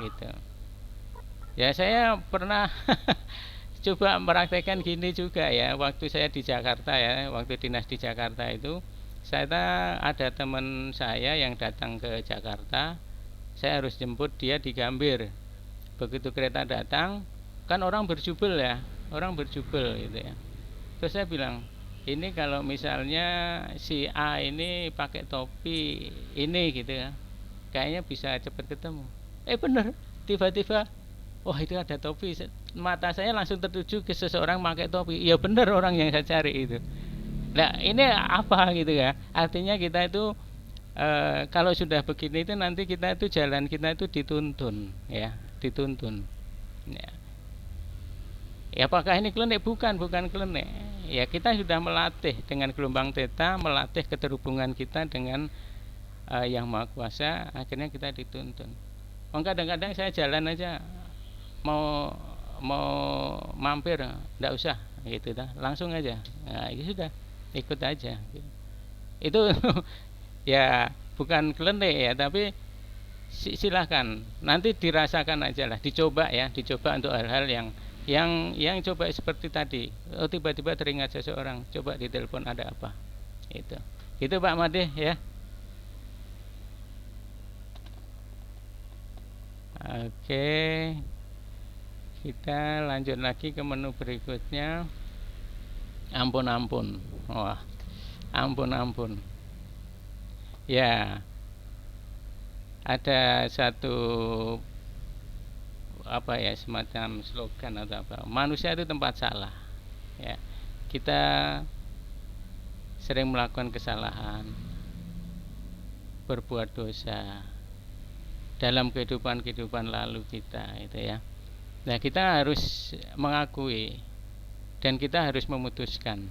gitu. Ya saya pernah coba meraktekkan gini juga ya, waktu saya di Jakarta ya, waktu dinas di Jakarta itu, ada teman saya yang datang ke Jakarta, saya harus jemput dia di Gambir. Begitu kereta datang, kan orang berjubel gitu ya. Terus saya bilang, ini kalau misalnya si A ini pakai topi ini gitu ya, kayaknya bisa cepat ketemu. Bener, tiba-tiba itu ada topi, mata saya langsung tertuju ke seseorang pakai topi. Iya bener, orang yang saya cari itu. Nah ini apa gitu ya, artinya kita itu kalau sudah begini itu nanti kita itu jalan kita itu dituntun ya. Ya apakah ini klenik? Bukan klenik. Ya kita sudah melatih dengan gelombang theta, melatih keterhubungan kita dengan yang Maha Kuasa, akhirnya kita dituntun. Kadang-kadang saya jalan aja, mau mampir, enggak usah gitu dah, langsung aja. Nah, itu sudah, ikut aja. Itu ya bukan klenik ya, tapi silahkan nanti dirasakan aja lah, dicoba untuk hal-hal yang Yang coba seperti tadi, tiba-tiba teringat seseorang, coba ditelepon ada apa. Itu Pak Made ya. Oke, kita lanjut lagi ke menu berikutnya. Ampun. Wah, ampun. Ya, ada satu semacam slogan atau apa. Manusia itu tempat salah. Ya, kita sering melakukan kesalahan, berbuat dosa dalam kehidupan lalu kita itu ya. Nah, kita harus mengakui dan kita harus memutuskan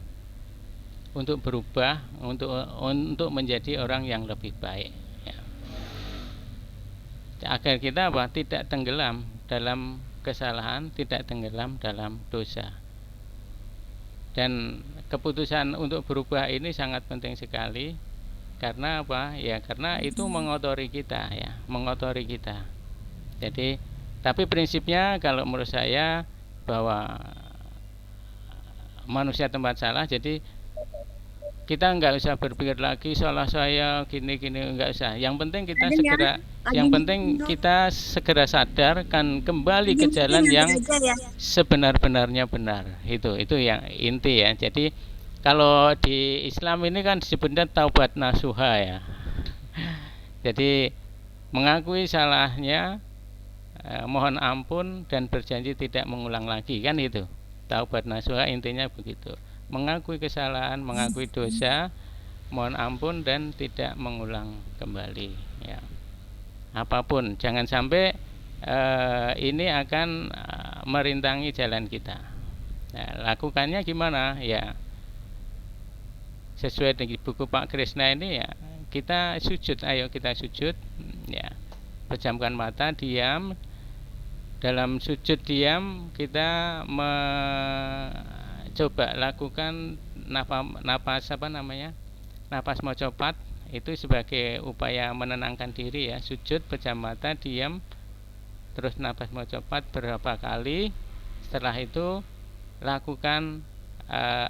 untuk berubah, untuk menjadi orang yang lebih baik ya. Agar kita tidak tenggelam dalam kesalahan, tidak tenggelam dalam dosa. Dan keputusan untuk berubah ini sangat penting sekali. Karena apa? Ya, karena itu mengotori kita ya, mengotori kita. Jadi, tapi prinsipnya kalau menurut saya bahwa manusia tempat salah, jadi kita nggak usah berpikir lagi salah saya gini nggak usah. Yang penting kita segera sadar kan kembali ke jalan yang sebenar-benarnya benar. Itu yang inti ya. Jadi kalau di Islam ini kan disebutnya taubat nasuha ya. Jadi mengakui salahnya, mohon ampun dan berjanji tidak mengulang lagi, kan itu. Taubat nasuha intinya begitu. Mengakui kesalahan, mengakui dosa, mohon ampun dan tidak mengulang kembali ya. Apapun, jangan sampai ini akan merintangi jalan kita. Nah, lakukannya gimana ya? Sesuai dengan buku Pak Krishna ini ya, kita sujud, ayo kita sujud ya. Pejamkan mata, diam. Dalam sujud diam kita coba lakukan napas mocopat itu sebagai upaya menenangkan diri ya. Sujud, pejam mata, diam, terus napas mocopat berapa kali. Setelah itu lakukan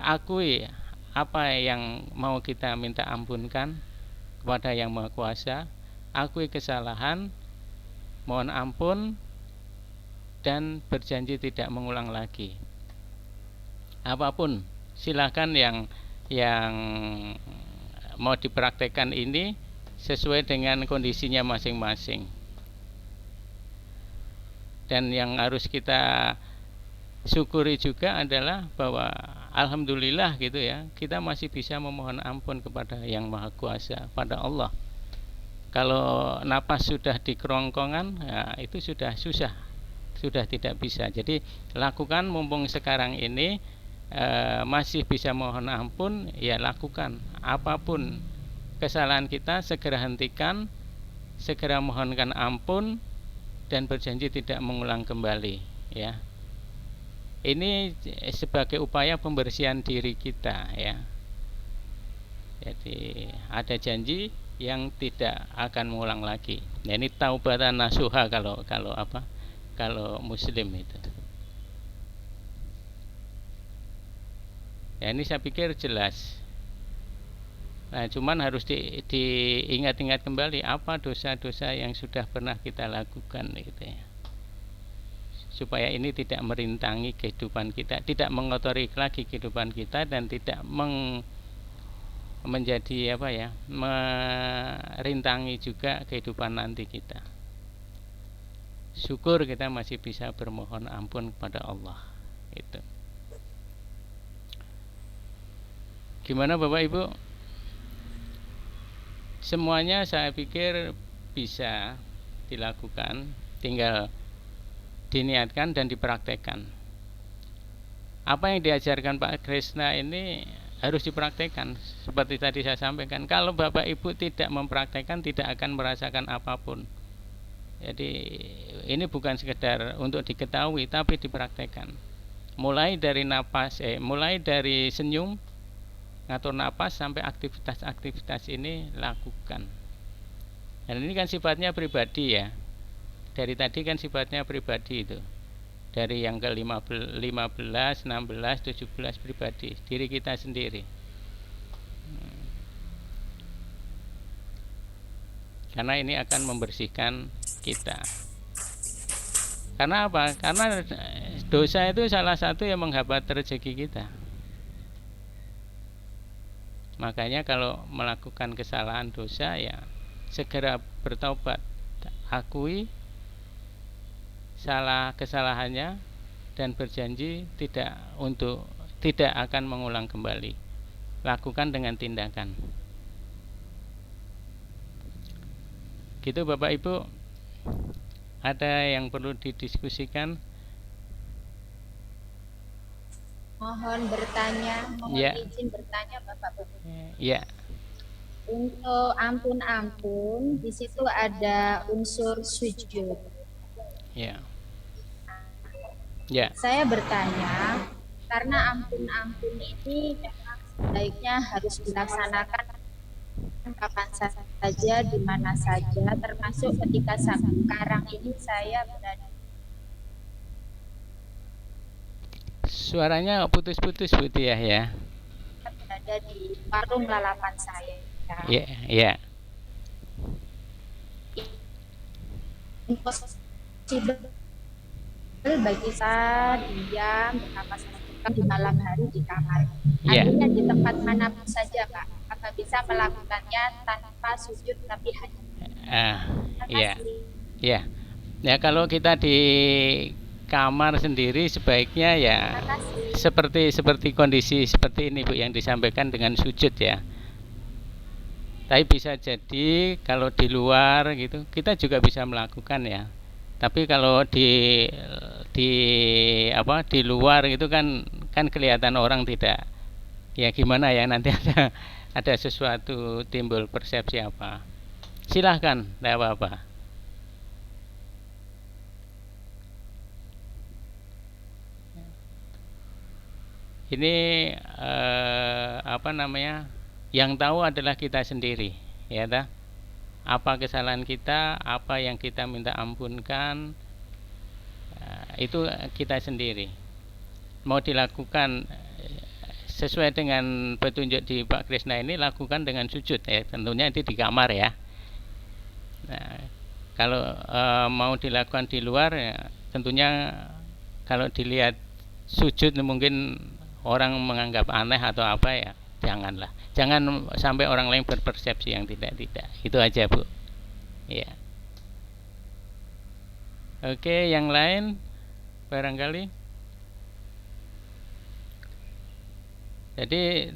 akui apa yang mau kita minta ampunkan kepada Yang Maha Kuasa. Akui kesalahan, mohon ampun dan berjanji tidak mengulang lagi. Apapun, silakan yang mau dipraktekkan ini sesuai dengan kondisinya masing-masing. Dan yang harus kita syukuri juga adalah bahwa alhamdulillah gitu ya, kita masih bisa memohon ampun kepada Yang Maha Kuasa, pada Allah. Kalau napas sudah di kerongkongan, ya itu sudah susah, sudah tidak bisa. Jadi lakukan mumpung sekarang ini masih bisa mohon ampun, ya lakukan. Apapun kesalahan kita segera hentikan, segera mohonkan ampun dan berjanji tidak mengulang kembali ya. Ini sebagai upaya pembersihan diri kita ya. Jadi ada janji yang tidak akan mengulang lagi. Nah, ini taubatan nasuha kalau muslim itu. Ya, ini saya pikir jelas. Nah, cuman harus diingat-ingat kembali apa dosa-dosa yang sudah pernah kita lakukan gitu ya. Supaya ini tidak merintangi kehidupan kita, tidak mengotori lagi kehidupan kita dan tidak menjadi merintangi juga kehidupan nanti kita. Syukur kita masih bisa bermohon ampun kepada Allah. Itu. Gimana Bapak Ibu? Semuanya saya pikir bisa dilakukan, tinggal diniatkan dan dipraktekkan. Apa yang diajarkan Pak Krishna ini harus dipraktekkan. Seperti tadi saya sampaikan, kalau Bapak Ibu tidak mempraktekkan, tidak akan merasakan apapun. Jadi ini bukan sekedar untuk diketahui, tapi dipraktekkan. Mulai dari mulai dari senyum, ngatur napas sampai aktivitas-aktivitas ini lakukan. Dan ini kan sifatnya pribadi ya. Dari tadi kan sifatnya pribadi itu. dari yang ke 15, 16, 17 pribadi, diri kita sendiri. Karena ini akan membersihkan kita. Karena apa? Karena dosa itu salah satu yang menghambat rezeki kita. Makanya kalau melakukan kesalahan dosa, ya segera bertobat, akui kesalahannya dan berjanji tidak akan mengulang kembali. Lakukan dengan tindakan. Gitu Bapak Ibu. Ada yang perlu didiskusikan? Mohon izin bertanya Bapak. Ya. Untuk ampun-ampun, di situ ada unsur sujud. Ya. Ya. Saya bertanya, karena ampun-ampun ini memang sebaiknya harus dilaksanakan kapan saja, di mana saja, termasuk ketika sekarang ini saya berada. Suaranya putus-putus Bu Tiah ya. Berada di warung lalapan saya. Iya, iya. Impossible bagi saya diam bernapas di malam hari di kamar. Artinya di tempat manapun saja Pak. Apa bisa melakukannya tanpa sujud tapi hanya. Iya. Iya. Ya kalau kita di kamar sendiri sebaiknya ya seperti kondisi seperti ini Bu yang disampaikan dengan sujud ya. Tapi bisa jadi kalau di luar gitu kita juga bisa melakukan ya. Tapi kalau di luar gitu kan kelihatan orang tidak ya gimana ya, nanti ada sesuatu timbul persepsi apa. Silahkan, tidak apa-apa. Ini yang tahu adalah kita sendiri, ya dah. Apa kesalahan kita, apa yang kita minta ampunkan, itu kita sendiri. Mau dilakukan sesuai dengan petunjuk di Pak Krisna ini, lakukan dengan sujud ya, tentunya itu di kamar ya. Nah, kalau mau dilakukan di luar ya, tentunya kalau dilihat sujud mungkin orang menganggap aneh atau apa ya, janganlah. Jangan sampai orang lain berpersepsi yang tidak-tidak. Itu aja Bu. Ya. Oke, yang lain barangkali. Jadi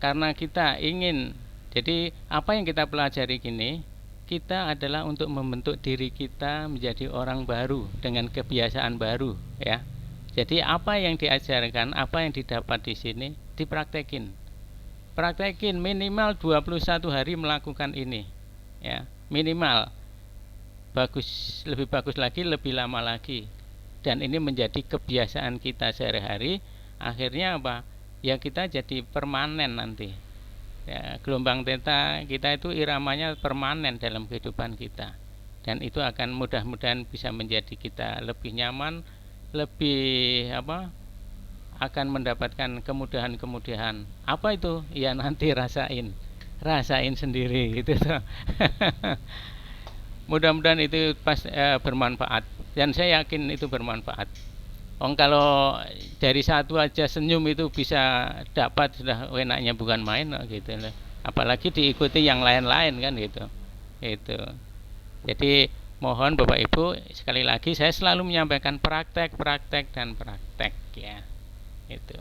karena kita ingin, jadi apa yang kita pelajari gini, kita adalah untuk membentuk diri kita menjadi orang baru dengan kebiasaan baru ya. Jadi apa yang diajarkan, apa yang didapat di sini dipraktekin. Praktekin minimal 21 hari melakukan ini. Ya, minimal. Lebih bagus lagi, lebih lama lagi. Dan ini menjadi kebiasaan kita sehari-hari. Akhirnya apa? Ya kita jadi permanen nanti. Ya, gelombang theta kita itu iramanya permanen dalam kehidupan kita. Dan itu akan mudah-mudahan bisa menjadi kita lebih nyaman, lebih akan mendapatkan kemudahan-kemudahan. Apa itu? Ya nanti rasain sendiri gitu. Mudah-mudahan itu bermanfaat, dan saya yakin itu bermanfaat. Kalau dari satu aja senyum itu bisa dapat, sudah enaknya bukan main gitu. Apalagi diikuti yang lain-lain kan gitu. Itu. Jadi mohon Bapak Ibu, sekali lagi saya selalu menyampaikan praktek ya. Itu.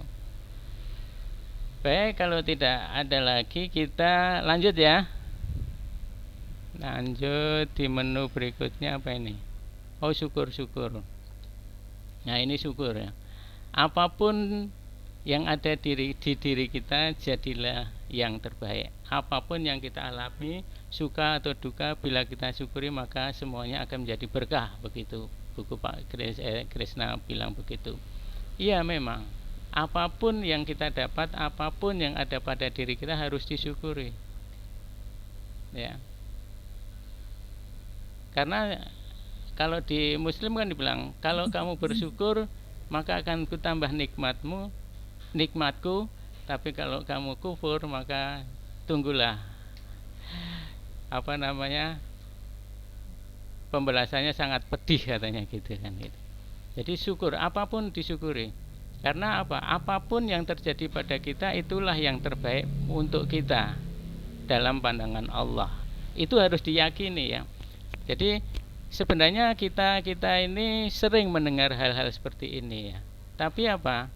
Baik, kalau tidak ada lagi kita lanjut ya. Lanjut di menu berikutnya apa ini? Oh, syukur. Nah, ini syukur ya. Apapun yang ada di diri kita, jadilah yang terbaik. Apapun yang kita alami, suka atau duka, bila kita syukuri maka semuanya akan menjadi berkah. Begitu buku Pak Krisna bilang begitu. Iya memang. Apapun yang kita dapat, apapun yang ada pada diri kita harus disyukuri. Ya. Karena kalau di Muslim kan dibilang, kalau kamu bersyukur maka akan kutambah nikmatku, tapi kalau kamu kufur maka tunggulah pembalasannya sangat pedih, katanya gitu kan gitu. Jadi syukur, apapun disyukuri. Karena apa? Apapun yang terjadi pada kita itulah yang terbaik untuk kita dalam pandangan Allah. Itu harus diyakini ya. Jadi sebenarnya kita ini sering mendengar hal-hal seperti ini ya. Tapi apa?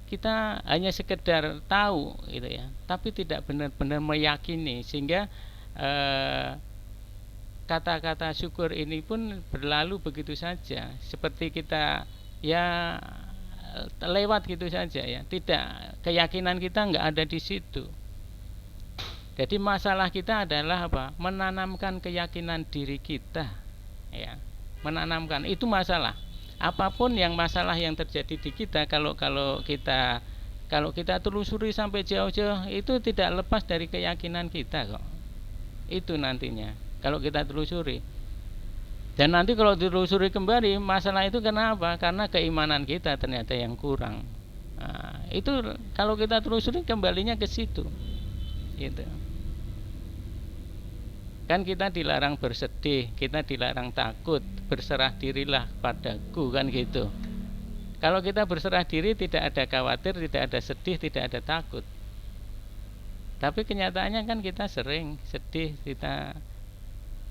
Kita hanya sekedar tahu gitu ya. Tapi tidak benar-benar meyakini, sehingga kata-kata syukur ini pun berlalu begitu saja, seperti kita ya lewat gitu saja ya. Tidak, keyakinan kita nggak ada di situ. Jadi masalah kita adalah apa? Menanamkan keyakinan diri kita ya. Menanamkan itu masalah. Apapun yang masalah yang terjadi di kita, kalau kita telusuri sampai jauh-jauh, itu tidak lepas dari keyakinan kita kok. Itu nantinya kalau kita telusuri. Dan nanti kalau ditelusuri kembali, masalah itu kenapa? Karena keimanan kita ternyata yang kurang. Nah, itu kalau kita telusuri kembalinya ke situ. Gitu. Kan kita dilarang bersedih, kita dilarang takut, berserah dirilah padaku, kan gitu. Kalau kita berserah diri, tidak ada khawatir, tidak ada sedih, tidak ada takut. Tapi kenyataannya kan kita sering sedih,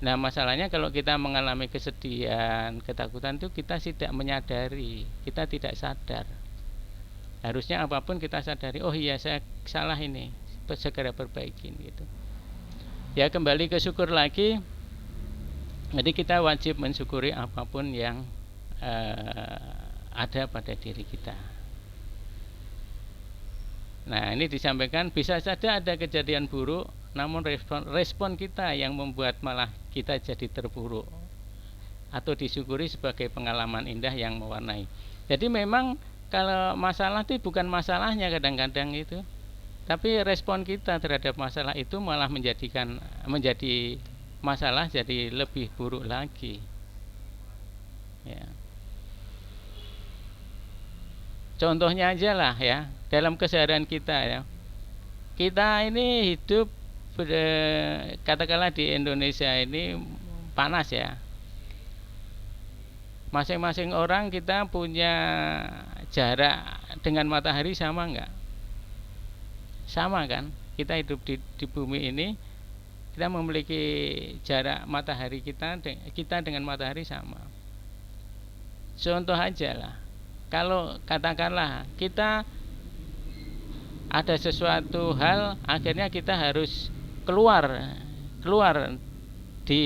Nah masalahnya kalau kita mengalami kesedihan, ketakutan itu kita tidak menyadari, kita tidak sadar. Harusnya apapun kita sadari, oh iya saya salah ini, segera perbaikin gitu. Ya kembali ke syukur lagi. Jadi kita wajib mensyukuri apapun yang ada pada diri kita. Nah ini disampaikan, bisa saja ada kejadian buruk, namun respon kita yang membuat malah kita jadi terpuruk, atau disyukuri sebagai pengalaman indah yang mewarnai. Jadi memang kalau masalah itu bukan masalahnya kadang-kadang itu, tapi respon kita terhadap masalah itu malah menjadi masalah jadi lebih buruk lagi ya. Contohnya aja lah ya, dalam keseharian kita ya, kita ini hidup katakanlah di Indonesia ini panas ya. Masing-masing orang kita punya jarak dengan matahari sama enggak? Sama kan? Kita hidup di bumi ini, kita memiliki jarak matahari kita dengan matahari sama. Contoh aja lah, kalau katakanlah kita ada sesuatu hal, akhirnya kita harus keluar di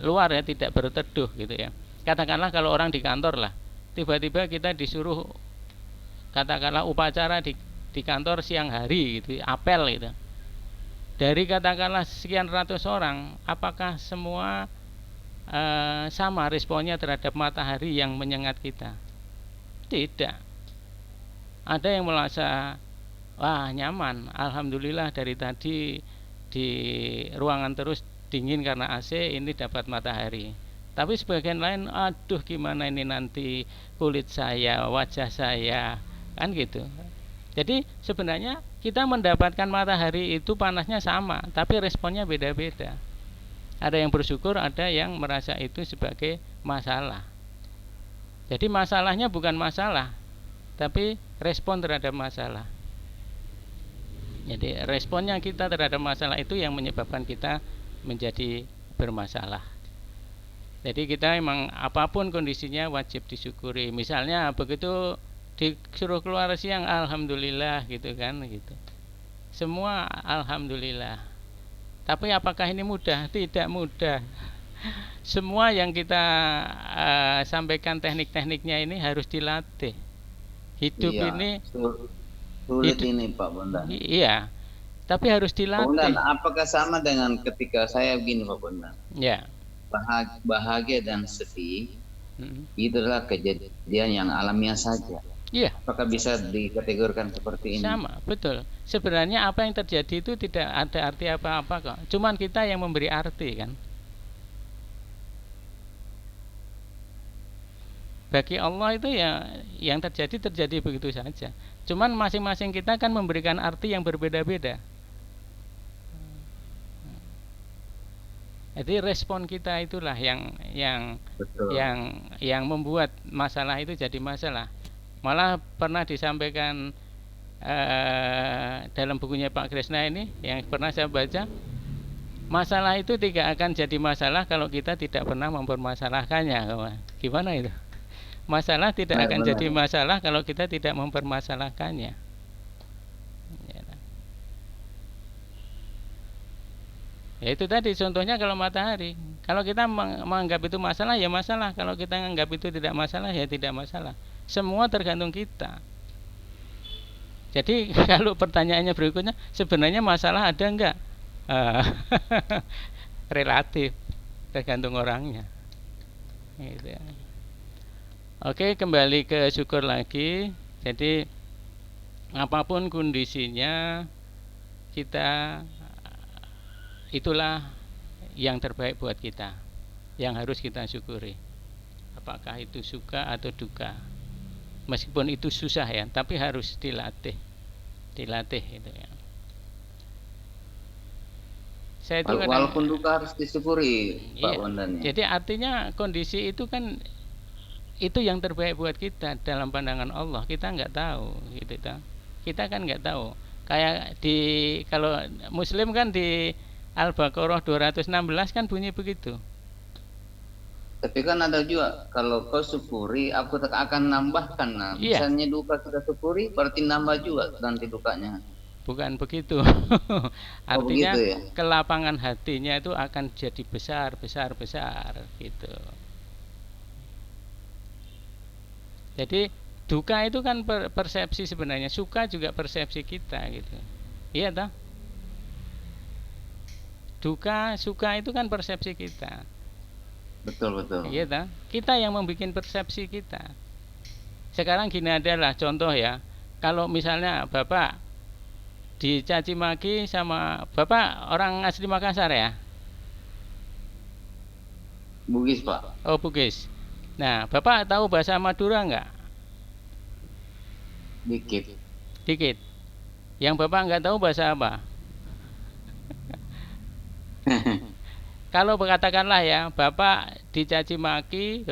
luar ya, tidak berteduh gitu ya. Katakanlah kalau orang di kantor lah, tiba-tiba kita disuruh katakanlah upacara di kantor siang hari gitu, apel gitu. Dari katakanlah sekian ratus orang, apakah semua sama responnya terhadap matahari yang menyengat kita? Tidak. Ada yang merasa wah nyaman, alhamdulillah dari tadi di ruangan terus dingin karena AC, ini dapat matahari. Tapi sebagian lain, aduh gimana ini nanti kulit saya, wajah saya, kan gitu. Jadi sebenarnya kita mendapatkan matahari itu panasnya sama, tapi responnya beda-beda. Ada yang bersyukur, ada yang merasa itu sebagai masalah. Jadi masalahnya bukan masalah, tapi respon terhadap masalah. Jadi responnya kita terhadap masalah itu yang menyebabkan kita menjadi bermasalah. Jadi kita emang apapun kondisinya wajib disyukuri. Misalnya begitu disuruh keluar siang, alhamdulillah gitu kan gitu. Semua alhamdulillah. Tapi apakah ini mudah? Tidak mudah. Semua yang kita sampaikan teknik-tekniknya ini harus dilatih. Hidup ini sulit ini Pak Bondan. Iya. Tapi harus dilatih. Pak Bondan, apakah sama dengan ketika saya begini Pak Bondan? Ya. Bahagia dan sedih itu adalah kejadian yang alamiah saja. Iya. Apakah bisa dikategorikan seperti ini? Sama, betul. Sebenarnya apa yang terjadi itu tidak ada arti apa-apa kok. Cuman kita yang memberi arti kan. Bagi Allah itu ya yang terjadi begitu saja. Cuman masing-masing kita kan memberikan arti yang berbeda-beda. Jadi respon kita itulah yang membuat masalah itu jadi masalah. Malah pernah disampaikan dalam bukunya Pak Krishna ini yang pernah saya baca, masalah itu tidak akan jadi masalah kalau kita tidak pernah mempermasalahkannya. Gimana itu? Masalah tidak akan jadi masalah kalau kita tidak mempermasalahkannya. Ya itu tadi contohnya kalau matahari. Kalau kita menganggap itu masalah ya masalah. Kalau kita menganggap itu tidak masalah ya tidak masalah. Semua tergantung kita. Jadi kalau pertanyaannya berikutnya, sebenarnya masalah ada enggak? Relatif, tergantung orangnya. Gitu. Oke, kembali ke syukur lagi. Jadi apapun kondisinya, kita itulah yang terbaik buat kita, yang harus kita syukuri. Apakah itu suka atau duka. Meskipun itu susah ya, tapi harus dilatih itu ya. Saya itu walaupun duka harus disyukuri, Pak Wandani. Jadi artinya kondisi itu kan itu yang terbaik buat kita dalam pandangan Allah. Kita nggak tahu, gitu kan? Kita kan nggak tahu. Kayak kalau Muslim kan di Al-Baqarah 216 kan bunyi begitu. Tapi kan ada juga, kalau kau syukuri, aku akan nambahkan. Nah, misalnya duka kita syukuri, berarti nambah juga nanti dukanya. Bukan begitu. Artinya begitu, ya? Kelapangan hatinya itu akan jadi besar gitu. Jadi duka itu kan persepsi sebenarnya, suka juga persepsi kita gitu. Iya toh? Duka, suka itu kan persepsi kita. Betul. Iya toh? Kita yang membuat persepsi kita. Sekarang gini adalah contoh ya. Kalau misalnya Bapak dicaci maki sama Bapak orang asli Makassar ya? Bugis, Pak. Oh, Bugis. Nah, Bapak tahu bahasa Madura enggak? Dikit. Yang Bapak enggak tahu bahasa apa? Kalau katakanlah ya, Bapak dicaci maki,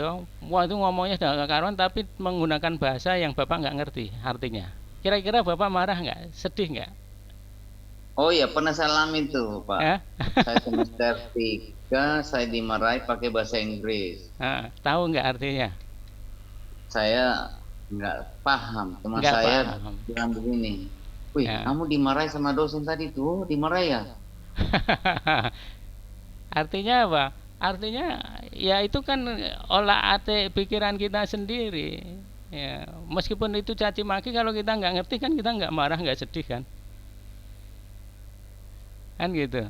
waktu ngomongnya sudah gak karuan, tapi menggunakan bahasa yang Bapak nggak ngerti artinya. Kira-kira Bapak marah nggak? Sedih nggak? Oh iya, pernah saya alami tuh, Pak. Saya semester 3, saya dimarahi pakai bahasa Inggris. Tahu nggak artinya? Saya nggak paham. Teman saya bilang begini, wih, kamu dimarahi sama dosen tadi tuh, dimarahi ya? Artinya apa? Artinya ya itu kan olah hati pikiran kita sendiri. Ya, meskipun itu caci maki, kalau kita nggak ngerti kan kita nggak marah, nggak sedih kan? Kan gitu.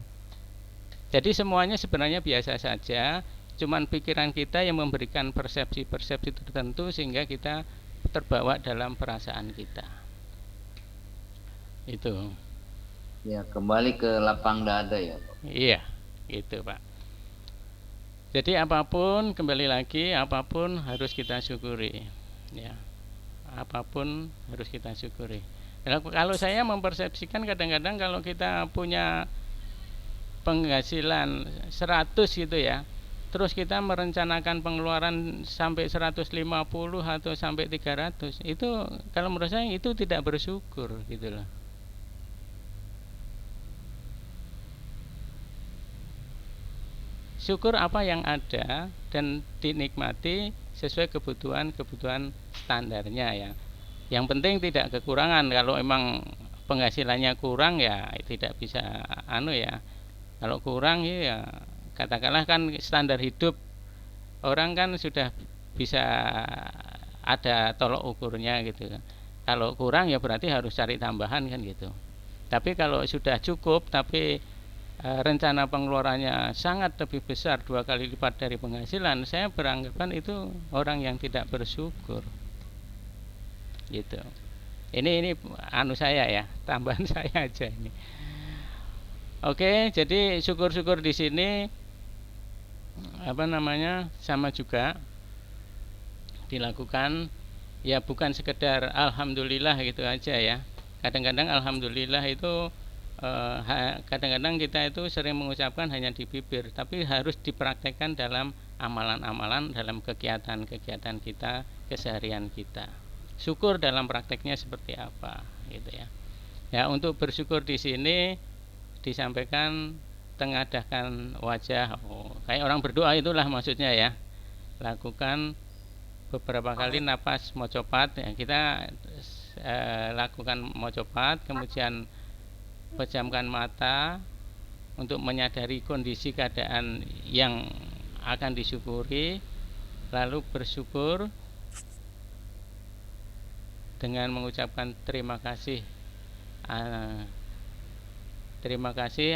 Jadi semuanya sebenarnya biasa saja, cuman pikiran kita yang memberikan persepsi-persepsi tertentu sehingga kita terbawa dalam perasaan kita. Itu. Ya, kembali ke lapang dada ya, Pak. Iya, gitu, Pak. Jadi apapun, kembali lagi, apapun harus kita syukuri. Ya. Apapun harus kita syukuri. Kalau saya mempersepsikan kadang-kadang kalau kita punya penghasilan 100 gitu ya, terus kita merencanakan pengeluaran sampai 150 atau sampai 300, itu kalau menurut saya itu tidak bersyukur gitu loh. Syukur apa yang ada dan dinikmati sesuai kebutuhan standarnya ya. Yang penting tidak kekurangan. Kalau emang penghasilannya kurang ya tidak bisa ya. Kalau kurang ya katakanlah kan standar hidup orang kan sudah bisa ada tolok ukurnya gitu. Kalau kurang ya berarti harus cari tambahan kan gitu. Tapi kalau sudah cukup tapi rencana pengeluarannya sangat lebih besar 2 kali lipat dari penghasilan, saya beranggapan itu orang yang tidak bersyukur gitu. Ini saya ya, tambahan saya aja ini. Oke, jadi syukur-syukur di sini sama juga dilakukan, ya bukan sekedar alhamdulillah gitu aja ya. Kadang-kadang alhamdulillah itu kadang-kadang kita itu sering mengucapkan hanya di bibir, tapi harus dipraktekkan dalam amalan-amalan, dalam kegiatan-kegiatan kita, keseharian kita. Syukur dalam prakteknya seperti apa gitu ya. Ya, untuk bersyukur di sini disampaikan tengadahkan wajah, kayak orang berdoa itulah maksudnya ya. Lakukan beberapa kali napas mocopat ya, kita lakukan mocopat, kemudian pejamkan mata untuk menyadari kondisi keadaan yang akan disyukuri, lalu bersyukur dengan mengucapkan terima kasih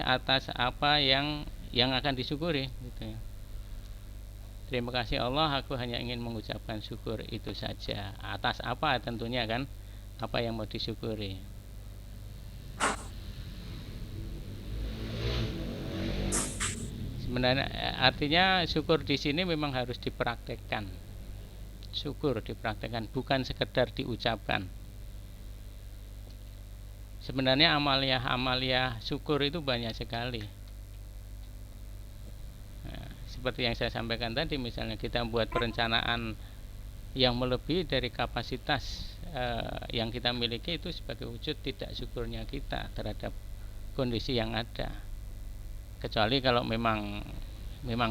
atas apa yang akan disyukuri gitu ya. Terima kasih Allah, aku hanya ingin mengucapkan syukur, itu saja. Atas apa tentunya kan, apa yang mau disyukuri. Sebenarnya artinya syukur di sini memang harus dipraktekkan. Syukur dipraktekkan, bukan sekedar diucapkan. Sebenarnya amalia syukur itu banyak sekali. Nah, seperti yang saya sampaikan tadi, misalnya kita buat perencanaan yang melebihi dari kapasitas yang kita miliki, itu sebagai wujud tidak syukurnya kita terhadap kondisi yang ada. Kecuali kalau memang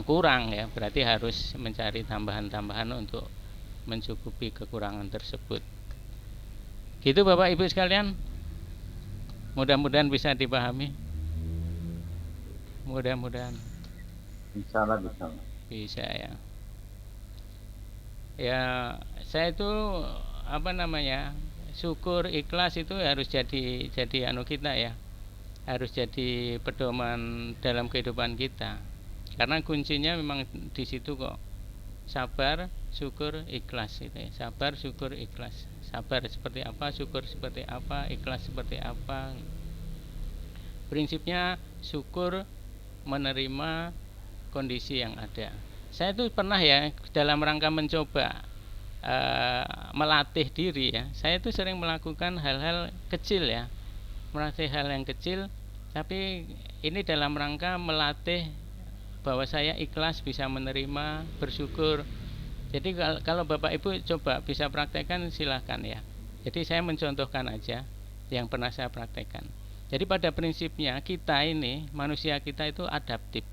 kurang ya, berarti harus mencari tambahan-tambahan untuk mencukupi kekurangan tersebut. Gitu Bapak Ibu sekalian, mudah-mudahan bisa dipahami. Mudah-mudahan bisa ya. Ya, saya itu syukur ikhlas itu harus jadi kita ya. Harus jadi pedoman dalam kehidupan kita. Karena kuncinya memang di situ kok. Sabar, syukur, ikhlas itu ya. Sabar, syukur, ikhlas. Sabar seperti apa, syukur seperti apa, ikhlas seperti apa. Prinsipnya syukur menerima kondisi yang ada. Saya itu pernah ya dalam rangka mencoba melatih diri ya. Saya itu sering melakukan hal-hal kecil ya. Melatih hal yang kecil, tapi ini dalam rangka melatih bahwa saya ikhlas, bisa menerima, bersyukur. Jadi kalau Bapak Ibu coba bisa praktekkan, silahkan ya. Jadi saya mencontohkan aja yang pernah saya praktekkan. Jadi pada prinsipnya kita ini, manusia kita itu adaptif.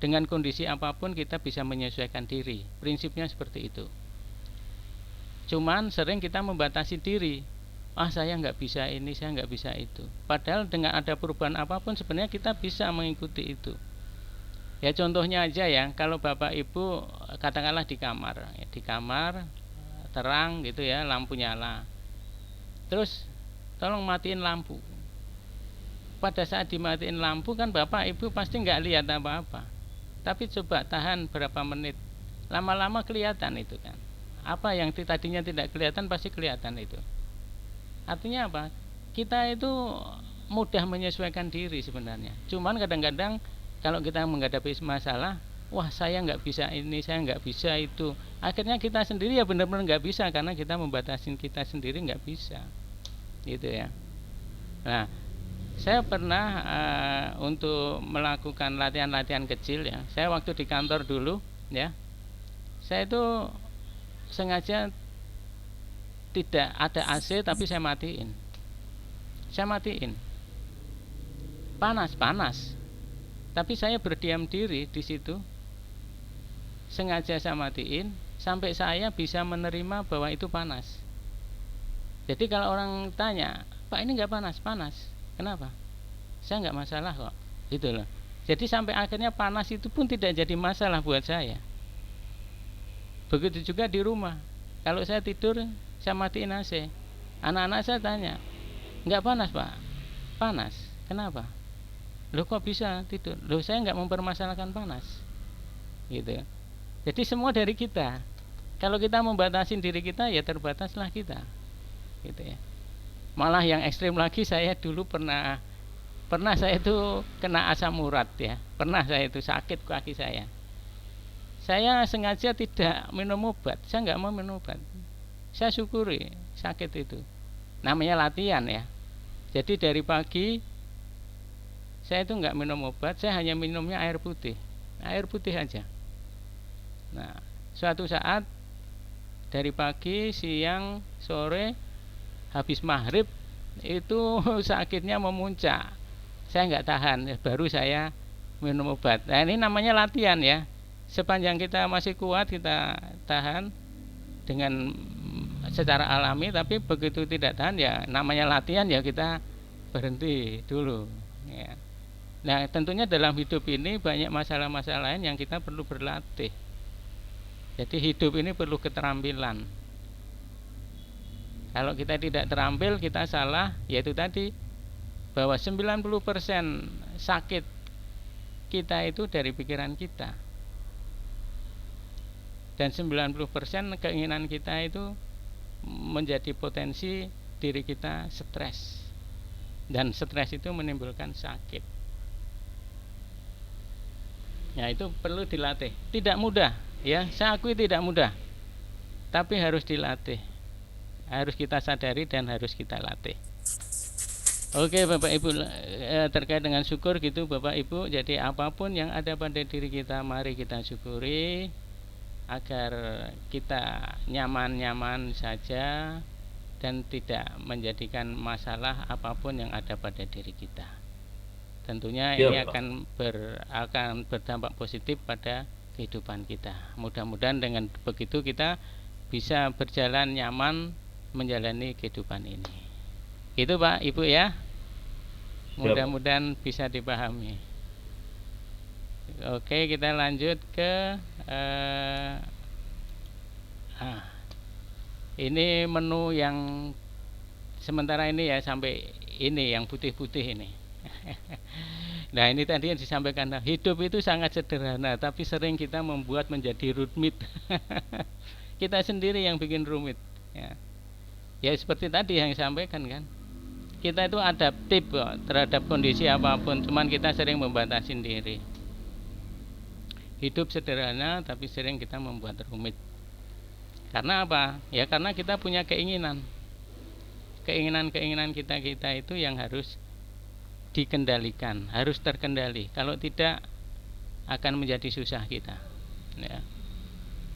Dengan kondisi apapun kita bisa menyesuaikan diri. Prinsipnya seperti itu. Cuman sering kita membatasi diri. Saya nggak bisa ini, saya nggak bisa itu. Padahal dengan ada perubahan apapun sebenarnya kita bisa mengikuti itu. Ya contohnya aja ya, kalau Bapak Ibu katakanlah di kamar terang gitu ya, lampu nyala. Terus tolong matiin lampu. Pada saat dimatiin lampu kan Bapak Ibu pasti nggak lihat apa-apa. Tapi coba tahan berapa menit, lama-lama kelihatan itu kan. Apa yang tadinya tidak kelihatan pasti kelihatan itu. Artinya apa? Kita itu mudah menyesuaikan diri sebenarnya. Cuman kadang-kadang kalau kita menghadapi masalah, saya nggak bisa ini, saya nggak bisa itu. Akhirnya kita sendiri ya benar-benar nggak bisa karena kita membatasi kita sendiri, nggak bisa, gitu ya. Nah, saya pernah untuk melakukan latihan-latihan kecil ya. Saya waktu di kantor dulu ya, saya itu sengaja tidak ada AC tapi saya matiin. Panas. Tapi saya berdiam diri di situ. Sengaja saya matiin sampai saya bisa menerima bahwa itu panas. Jadi kalau orang tanya, "Pak, ini nggak panas?" "Panas." "Kenapa?" "Saya nggak masalah kok." Gitu loh. Jadi sampai akhirnya panas itu pun tidak jadi masalah buat saya. Begitu juga di rumah. Kalau saya tidur, saya matiin AC. Anak-anak saya tanya, "Nggak panas, Pak?" "Panas." "Kenapa?" "Loh kok bisa tidur?" "Loh saya nggak mempermasalahkan panas." Gitu. Jadi semua dari kita. Kalau kita membatasi diri kita, ya terbataslah kita. Gitu ya. Malah yang ekstrim lagi, saya dulu pernah saya itu kena asam urat ya. Pernah saya itu sakit kaki saya. Saya sengaja tidak minum obat, saya nggak mau minum obat. Saya syukuri sakit itu. Namanya latihan ya. Jadi dari pagi saya itu nggak minum obat, saya hanya minumnya air putih aja. Nah, suatu saat dari pagi, siang, sore, habis maghrib itu sakitnya memuncak. Saya nggak tahan, baru saya minum obat. Nah, ini namanya latihan ya. Sepanjang kita masih kuat, kita tahan dengan secara alami. Tapi begitu tidak tahan ya, namanya latihan ya, kita berhenti dulu ya. Nah, tentunya dalam hidup ini banyak masalah-masalah lain yang kita perlu berlatih. Jadi hidup ini perlu keterampilan. Kalau kita tidak terampil, kita salah, yaitu tadi bahwa 90% sakit kita itu dari pikiran kita. Dan 90% keinginan kita itu menjadi potensi diri kita stres. Dan stres itu menimbulkan sakit. Ya, itu perlu dilatih. Tidak mudah, ya. Saya akui tidak mudah. Tapi harus dilatih. Harus kita sadari dan harus kita latih. Oke, Bapak Ibu, terkait dengan syukur gitu Bapak Ibu. Jadi apapun yang ada pada diri kita, mari kita syukuri agar kita nyaman-nyaman saja dan tidak menjadikan masalah apapun yang ada pada diri kita. Tentunya ini akan berdampak positif pada kehidupan kita. Mudah-mudahan dengan begitu kita bisa berjalan nyaman menjalani kehidupan ini. Itu Pak Ibu ya. Mudah-mudahan bisa dipahami. Oke, kita lanjut ke ini menu yang sementara ini ya, sampai ini yang putih-putih ini. Nah, ini tadi yang disampaikan, hidup itu sangat sederhana tapi sering kita membuat menjadi rumit. Kita sendiri yang bikin rumit ya. Ya seperti tadi yang disampaikan kan, kita itu adaptif terhadap kondisi apapun, cuman kita sering membatasi diri. Hidup sederhana tapi sering kita membuat rumit. Karena apa? Ya karena kita punya keinginan. Keinginan kita itu yang harus dikendalikan, harus terkendali. Kalau tidak akan menjadi susah kita. Ya.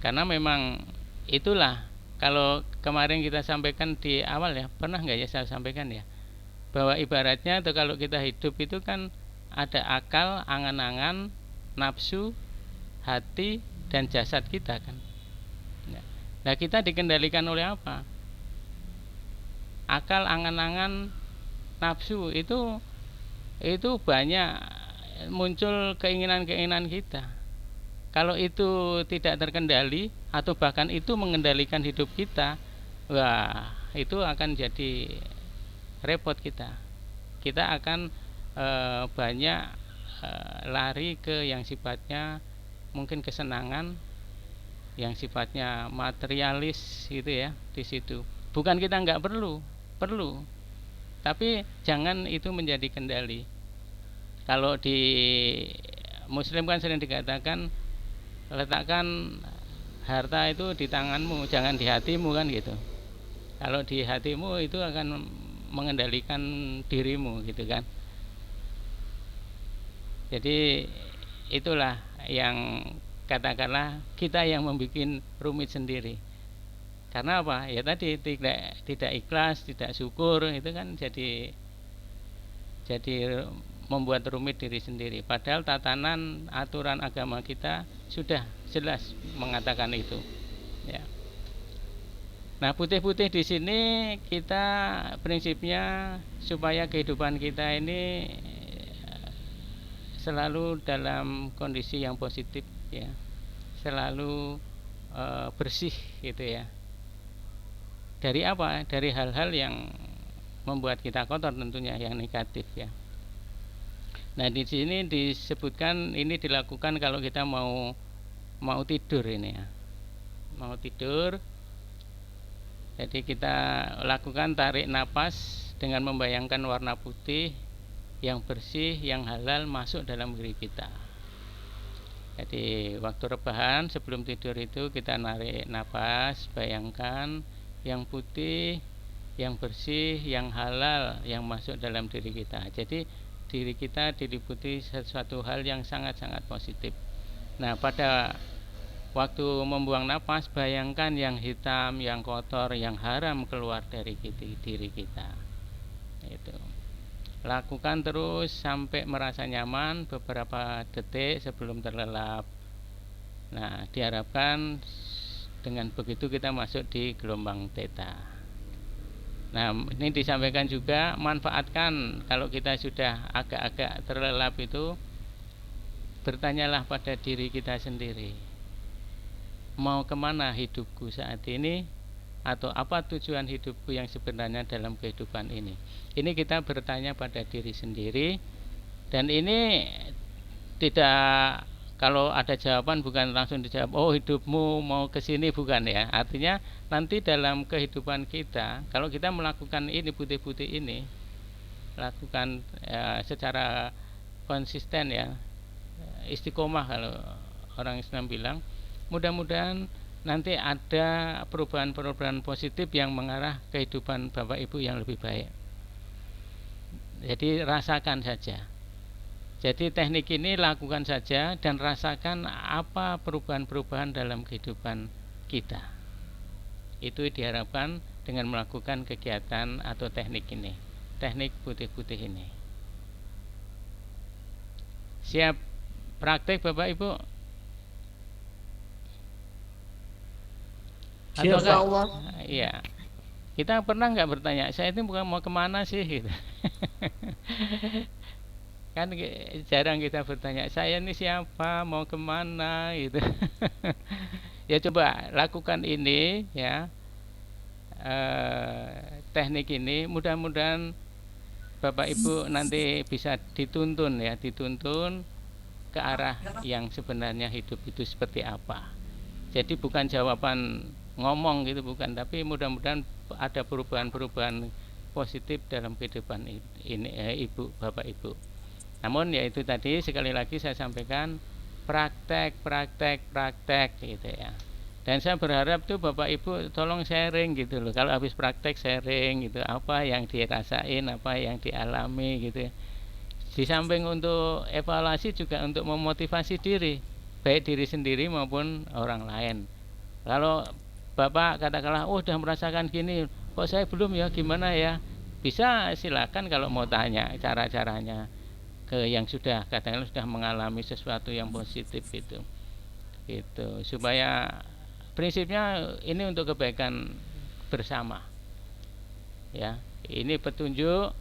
Karena memang itulah, kalau kemarin kita sampaikan di awal ya, pernah nggak ya saya sampaikan ya, bahwa ibaratnya atau kalau kita hidup itu kan ada akal, angan-angan, nafsu, hati dan jasad kita kan. Nah, kita dikendalikan oleh apa? Akal, angan-angan, nafsu itu banyak muncul keinginan-keinginan kita. Kalau itu tidak terkendali atau bahkan itu mengendalikan hidup kita, wah itu akan jadi repot kita. Kita akan banyak lari ke yang sifatnya mungkin kesenangan, yang sifatnya materialis gitu ya di situ. Bukan kita nggak perlu, tapi jangan itu menjadi kendali. Kalau di Muslim kan sering dikatakan letakkan harta itu di tanganmu, jangan di hatimu kan gitu. Kalau di hatimu itu akan mengendalikan dirimu gitu kan. Jadi itulah yang katakanlah kita yang membuat rumit sendiri. Karena apa? Ya tadi tidak ikhlas, tidak syukur, itu kan jadi membuat rumit diri sendiri. Padahal tatanan aturan agama kita sudah jelas mengatakan itu. Ya. Nah, putih-putih di sini kita prinsipnya supaya kehidupan kita ini selalu dalam kondisi yang positif ya, selalu bersih gitu ya. Dari apa? Dari hal-hal yang membuat kita kotor tentunya, yang negatif ya. Nah, di sini disebutkan ini dilakukan kalau kita mau tidur ini ya. Mau tidur. Jadi kita lakukan tarik napas dengan membayangkan warna putih yang bersih, yang halal masuk dalam diri kita. Jadi waktu rebahan sebelum tidur itu kita narik napas, bayangkan yang putih, yang bersih, yang halal yang masuk dalam diri kita. Jadi diri kita diliputi sesuatu hal yang sangat-sangat positif. Nah, pada waktu membuang napas, bayangkan yang hitam, yang kotor, yang haram keluar dari diri kita. Itu. Lakukan terus sampai merasa nyaman beberapa detik sebelum terlelap. Nah, diharapkan dengan begitu kita masuk di gelombang theta. Nah, ini disampaikan juga, manfaatkan kalau kita sudah agak-agak terlelap itu, bertanyalah pada diri kita sendiri, mau kemana hidupku saat ini, atau apa tujuan hidupku yang sebenarnya dalam kehidupan ini. Ini kita bertanya pada diri sendiri, dan ini tidak, kalau ada jawaban bukan langsung dijawab, oh hidupmu mau ke sini, bukan ya. Artinya nanti dalam kehidupan kita, kalau kita melakukan ini, putih-putih ini, lakukan secara konsisten ya, istiqomah kalau orang Islam bilang, mudah-mudahan nanti ada perubahan-perubahan positif yang mengarah kehidupan Bapak Ibu yang lebih baik. Jadi rasakan saja. Jadi teknik ini lakukan saja dan rasakan apa perubahan-perubahan dalam kehidupan kita. Itu diharapkan dengan melakukan kegiatan atau teknik ini, teknik putih-putih ini. Siap praktek Bapak Ibu? Siap, Allah. Iya. Kita pernah nggak bertanya, saya ini bukan mau kemana sih? Gitu. Kan jarang kita bertanya, saya ini siapa, mau kemana gitu. Ya coba lakukan ini ya, teknik ini, mudah-mudahan Bapak Ibu nanti bisa dituntun ya, dituntun ke arah yang sebenarnya hidup itu seperti apa. Jadi bukan jawaban ngomong gitu, bukan, tapi mudah-mudahan ada perubahan-perubahan positif dalam kehidupan ini, Ibu, Bapak Ibu. Namun ya itu tadi, sekali lagi saya sampaikan, praktek gitu ya. Dan saya berharap tuh Bapak Ibu tolong sharing gitu loh. Kalau habis praktek sharing gitu, apa yang dirasain, apa yang dialami gitu ya. Di samping untuk evaluasi juga untuk memotivasi diri, baik diri sendiri maupun orang lain. Kalau Bapak katakanlah, oh udah merasakan gini, kok saya belum ya, gimana ya? Bisa silakan kalau mau tanya cara-caranya ke yang sudah katakanlah sudah mengalami sesuatu yang positif itu supaya prinsipnya ini untuk kebaikan bersama ya. Ini petunjuk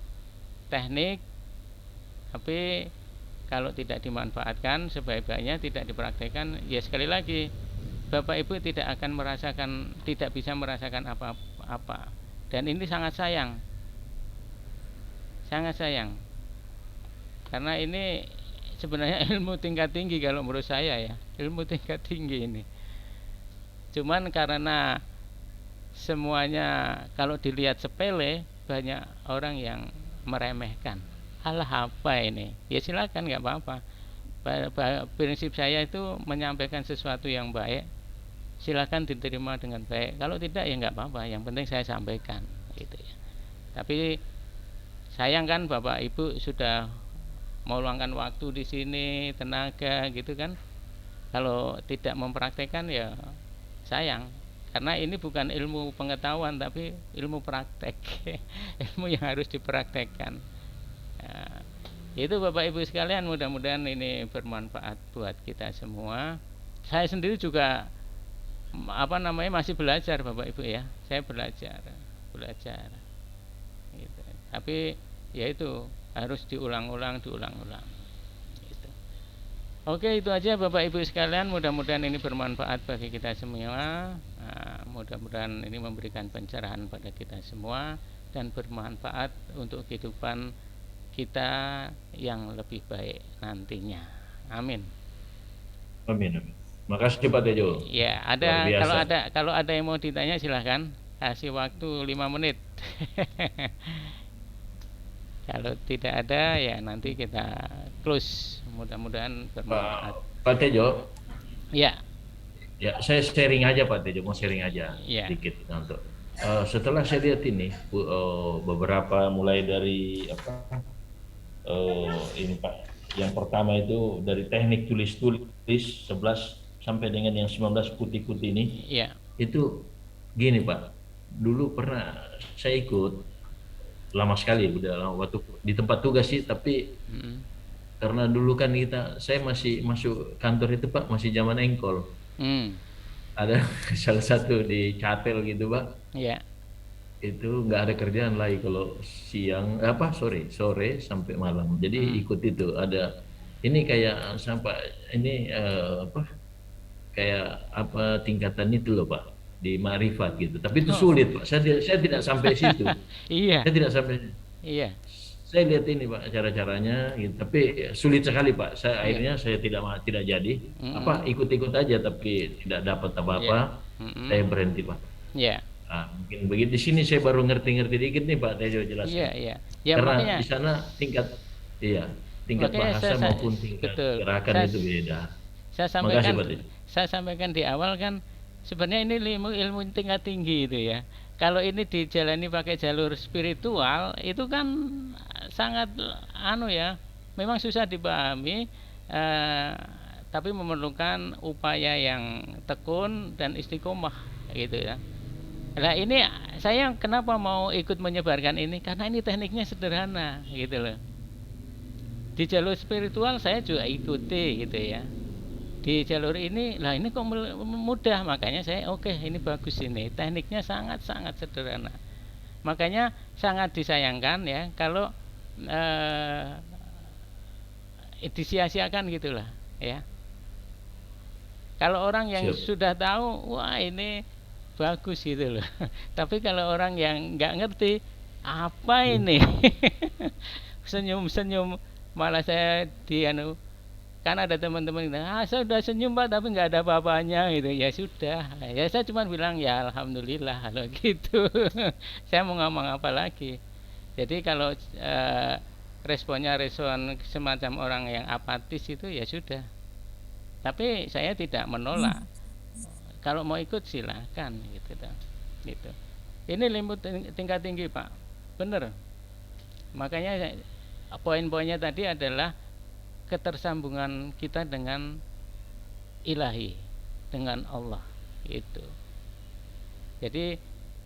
teknik, tapi kalau tidak dimanfaatkan sebaik-baiknya, tidak dipraktekkan, ya sekali lagi Bapak Ibu tidak akan merasakan, tidak bisa merasakan apa-apa. Dan ini sangat sayang, karena ini sebenarnya ilmu tingkat tinggi kalau menurut saya ya, ilmu tingkat tinggi ini. Cuman karena semuanya kalau dilihat sepele, banyak orang yang meremehkan. Alah apa ini? Ya silakan, nggak apa-apa. Prinsip saya itu menyampaikan sesuatu yang baik, silakan diterima dengan baik. Kalau tidak ya nggak apa-apa. Yang penting saya sampaikan, gitu ya. Tapi sayang kan Bapak Ibu sudah meluangkan waktu di sini, tenaga gitu kan. Kalau tidak mempraktekkan ya sayang, karena ini bukan ilmu pengetahuan tapi ilmu praktek. Ilmu yang harus dipraktekkan. Nah, itu Bapak Ibu sekalian, mudah-mudahan ini bermanfaat buat kita semua. Saya sendiri juga masih belajar Bapak Ibu ya. Saya belajar. Gitu. Tapi ya itu harus diulang-ulang gitu. Oke, itu aja Bapak Ibu sekalian, mudah-mudahan ini bermanfaat bagi kita semua. Mudah-mudahan ini memberikan pencerahan pada kita semua dan bermanfaat untuk kehidupan kita yang lebih baik nantinya. Amin. Amin. Makasih Pak Tejo. Ya, kalau ada yang mau ditanya silahkan, kasih waktu 5 menit. Kalau tidak ada ya nanti kita close, mudah-mudahan bermanfaat. Pak Tejo. Ya. Ya, saya sharing aja Pak Tejo, mau sharing aja sedikit untuk. Setelah saya lihat ini beberapa mulai dari ini Pak, yang pertama itu dari teknik tulis 11 sampai dengan yang 19 putih-putih ini, itu gini Pak, dulu pernah saya ikut lama sekali, udah waktu di tempat tugas sih, tapi karena dulu kan saya masih masuk kantor itu Pak, masih zaman engkol. Ada salah satu di Catel gitu Pak. Itu nggak ada kerjaan lagi kalau siang sore sampai malam. Jadi ikut itu ada ini kayak sampai ini kayak tingkatan itu loh Pak, di Ma'rifat gitu. Tapi itu sulit Pak. Saya tidak sampai situ. Saya tidak sampai. Saya lihat ini Pak cara-caranya gitu. Tapi sulit sekali Pak. Akhirnya saya tidak jadi. Ikut-ikut aja tapi tidak dapat apa-apa. Saya berhenti Pak. Mungkin begitu. Di sini saya baru ngerti dikit nih Pak Tejo jelaskan. Karena makanya, di sana tingkat bahasa maupun tingkat gerakan itu beda. Saya sampaikan di awal kan sebenarnya ini ilmu tingkat tinggi itu ya. Kalau ini dijalani pakai jalur spiritual itu kan sangat memang susah dipahami, tapi memerlukan upaya yang tekun dan istiqomah gitu ya. Nah ini saya kenapa mau ikut menyebarkan ini, karena ini tekniknya sederhana gitu loh. Di jalur spiritual saya juga ikuti gitu ya. Di jalur ini kok mudah, makanya saya ini bagus ini. Tekniknya sangat-sangat sederhana. Makanya sangat disayangkan ya kalau disia-siakan gitulah ya. Kalau orang yang sudah tahu, wah ini bagus gitu loh. Tapi kalau orang yang nggak ngerti apa ini senyum-senyum, malah saya kan ada teman-teman saya udah senyum Pak tapi nggak ada apa-apanya gitu. Ya sudah, ya saya cuma bilang ya alhamdulillah kalau gitu. Saya mau ngomong apa lagi. Jadi kalau responnya respon semacam orang yang apatis itu ya sudah. Tapi saya tidak menolak. Kalau mau ikut silakan gitu. Ini ilmu tingkat tinggi Pak, bener. Makanya poin-poinnya tadi adalah ketersambungan kita dengan ilahi, dengan Allah itu. Jadi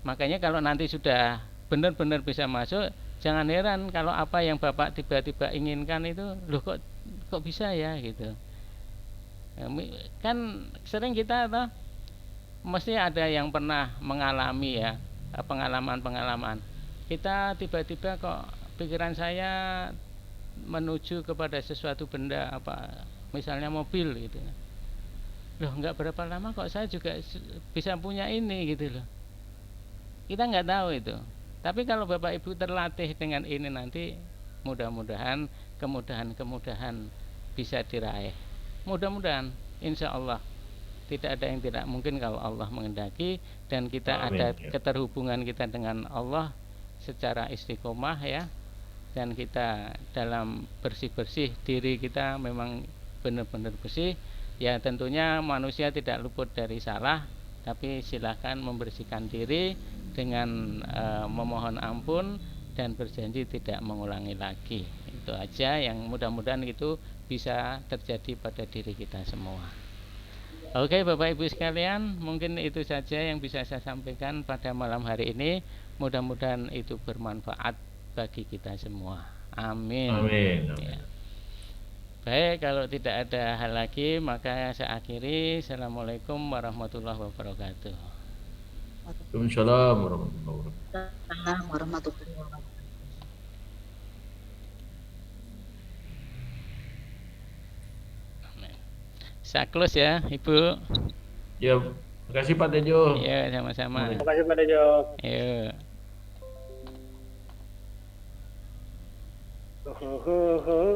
makanya kalau nanti sudah benar-benar bisa masuk, jangan heran kalau apa yang Bapak tiba-tiba inginkan itu loh kok bisa ya gitu. Kan sering kita mesti ada yang pernah mengalami ya, pengalaman-pengalaman. Kita tiba-tiba kok pikiran saya menuju kepada sesuatu benda misalnya mobil gitu. Loh nggak berapa lama kok saya juga bisa punya ini gitu loh. Kita nggak tahu itu. Tapi kalau Bapak Ibu terlatih dengan ini nanti mudah-mudahan kemudahan bisa diraih. Mudah-mudahan insya Allah tidak ada yang tidak mungkin kalau Allah menghendaki, dan kita ada keterhubungan kita dengan Allah secara istiqomah ya. Dan kita dalam bersih-bersih diri kita memang benar-benar bersih ya. Tentunya manusia tidak luput dari salah, tapi silakan membersihkan diri dengan memohon ampun dan berjanji tidak mengulangi lagi. Itu aja yang mudah-mudahan itu bisa terjadi pada diri kita semua. Oke Bapak Ibu sekalian, mungkin itu saja yang bisa saya sampaikan pada malam hari ini. Mudah-mudahan itu bermanfaat bagi kita semua. Amin. Amin. Ya. Baik, kalau tidak ada hal lagi maka saya akhiri. Assalamualaikum warahmatullahi wabarakatuh. Waalaikumsalam warahmatullahi wabarakatuh. Saya close ya, Ibu. Ya, terima kasih Pak Tejo. Ya, sama-sama. Terima kasih Pak Tejo. Ya.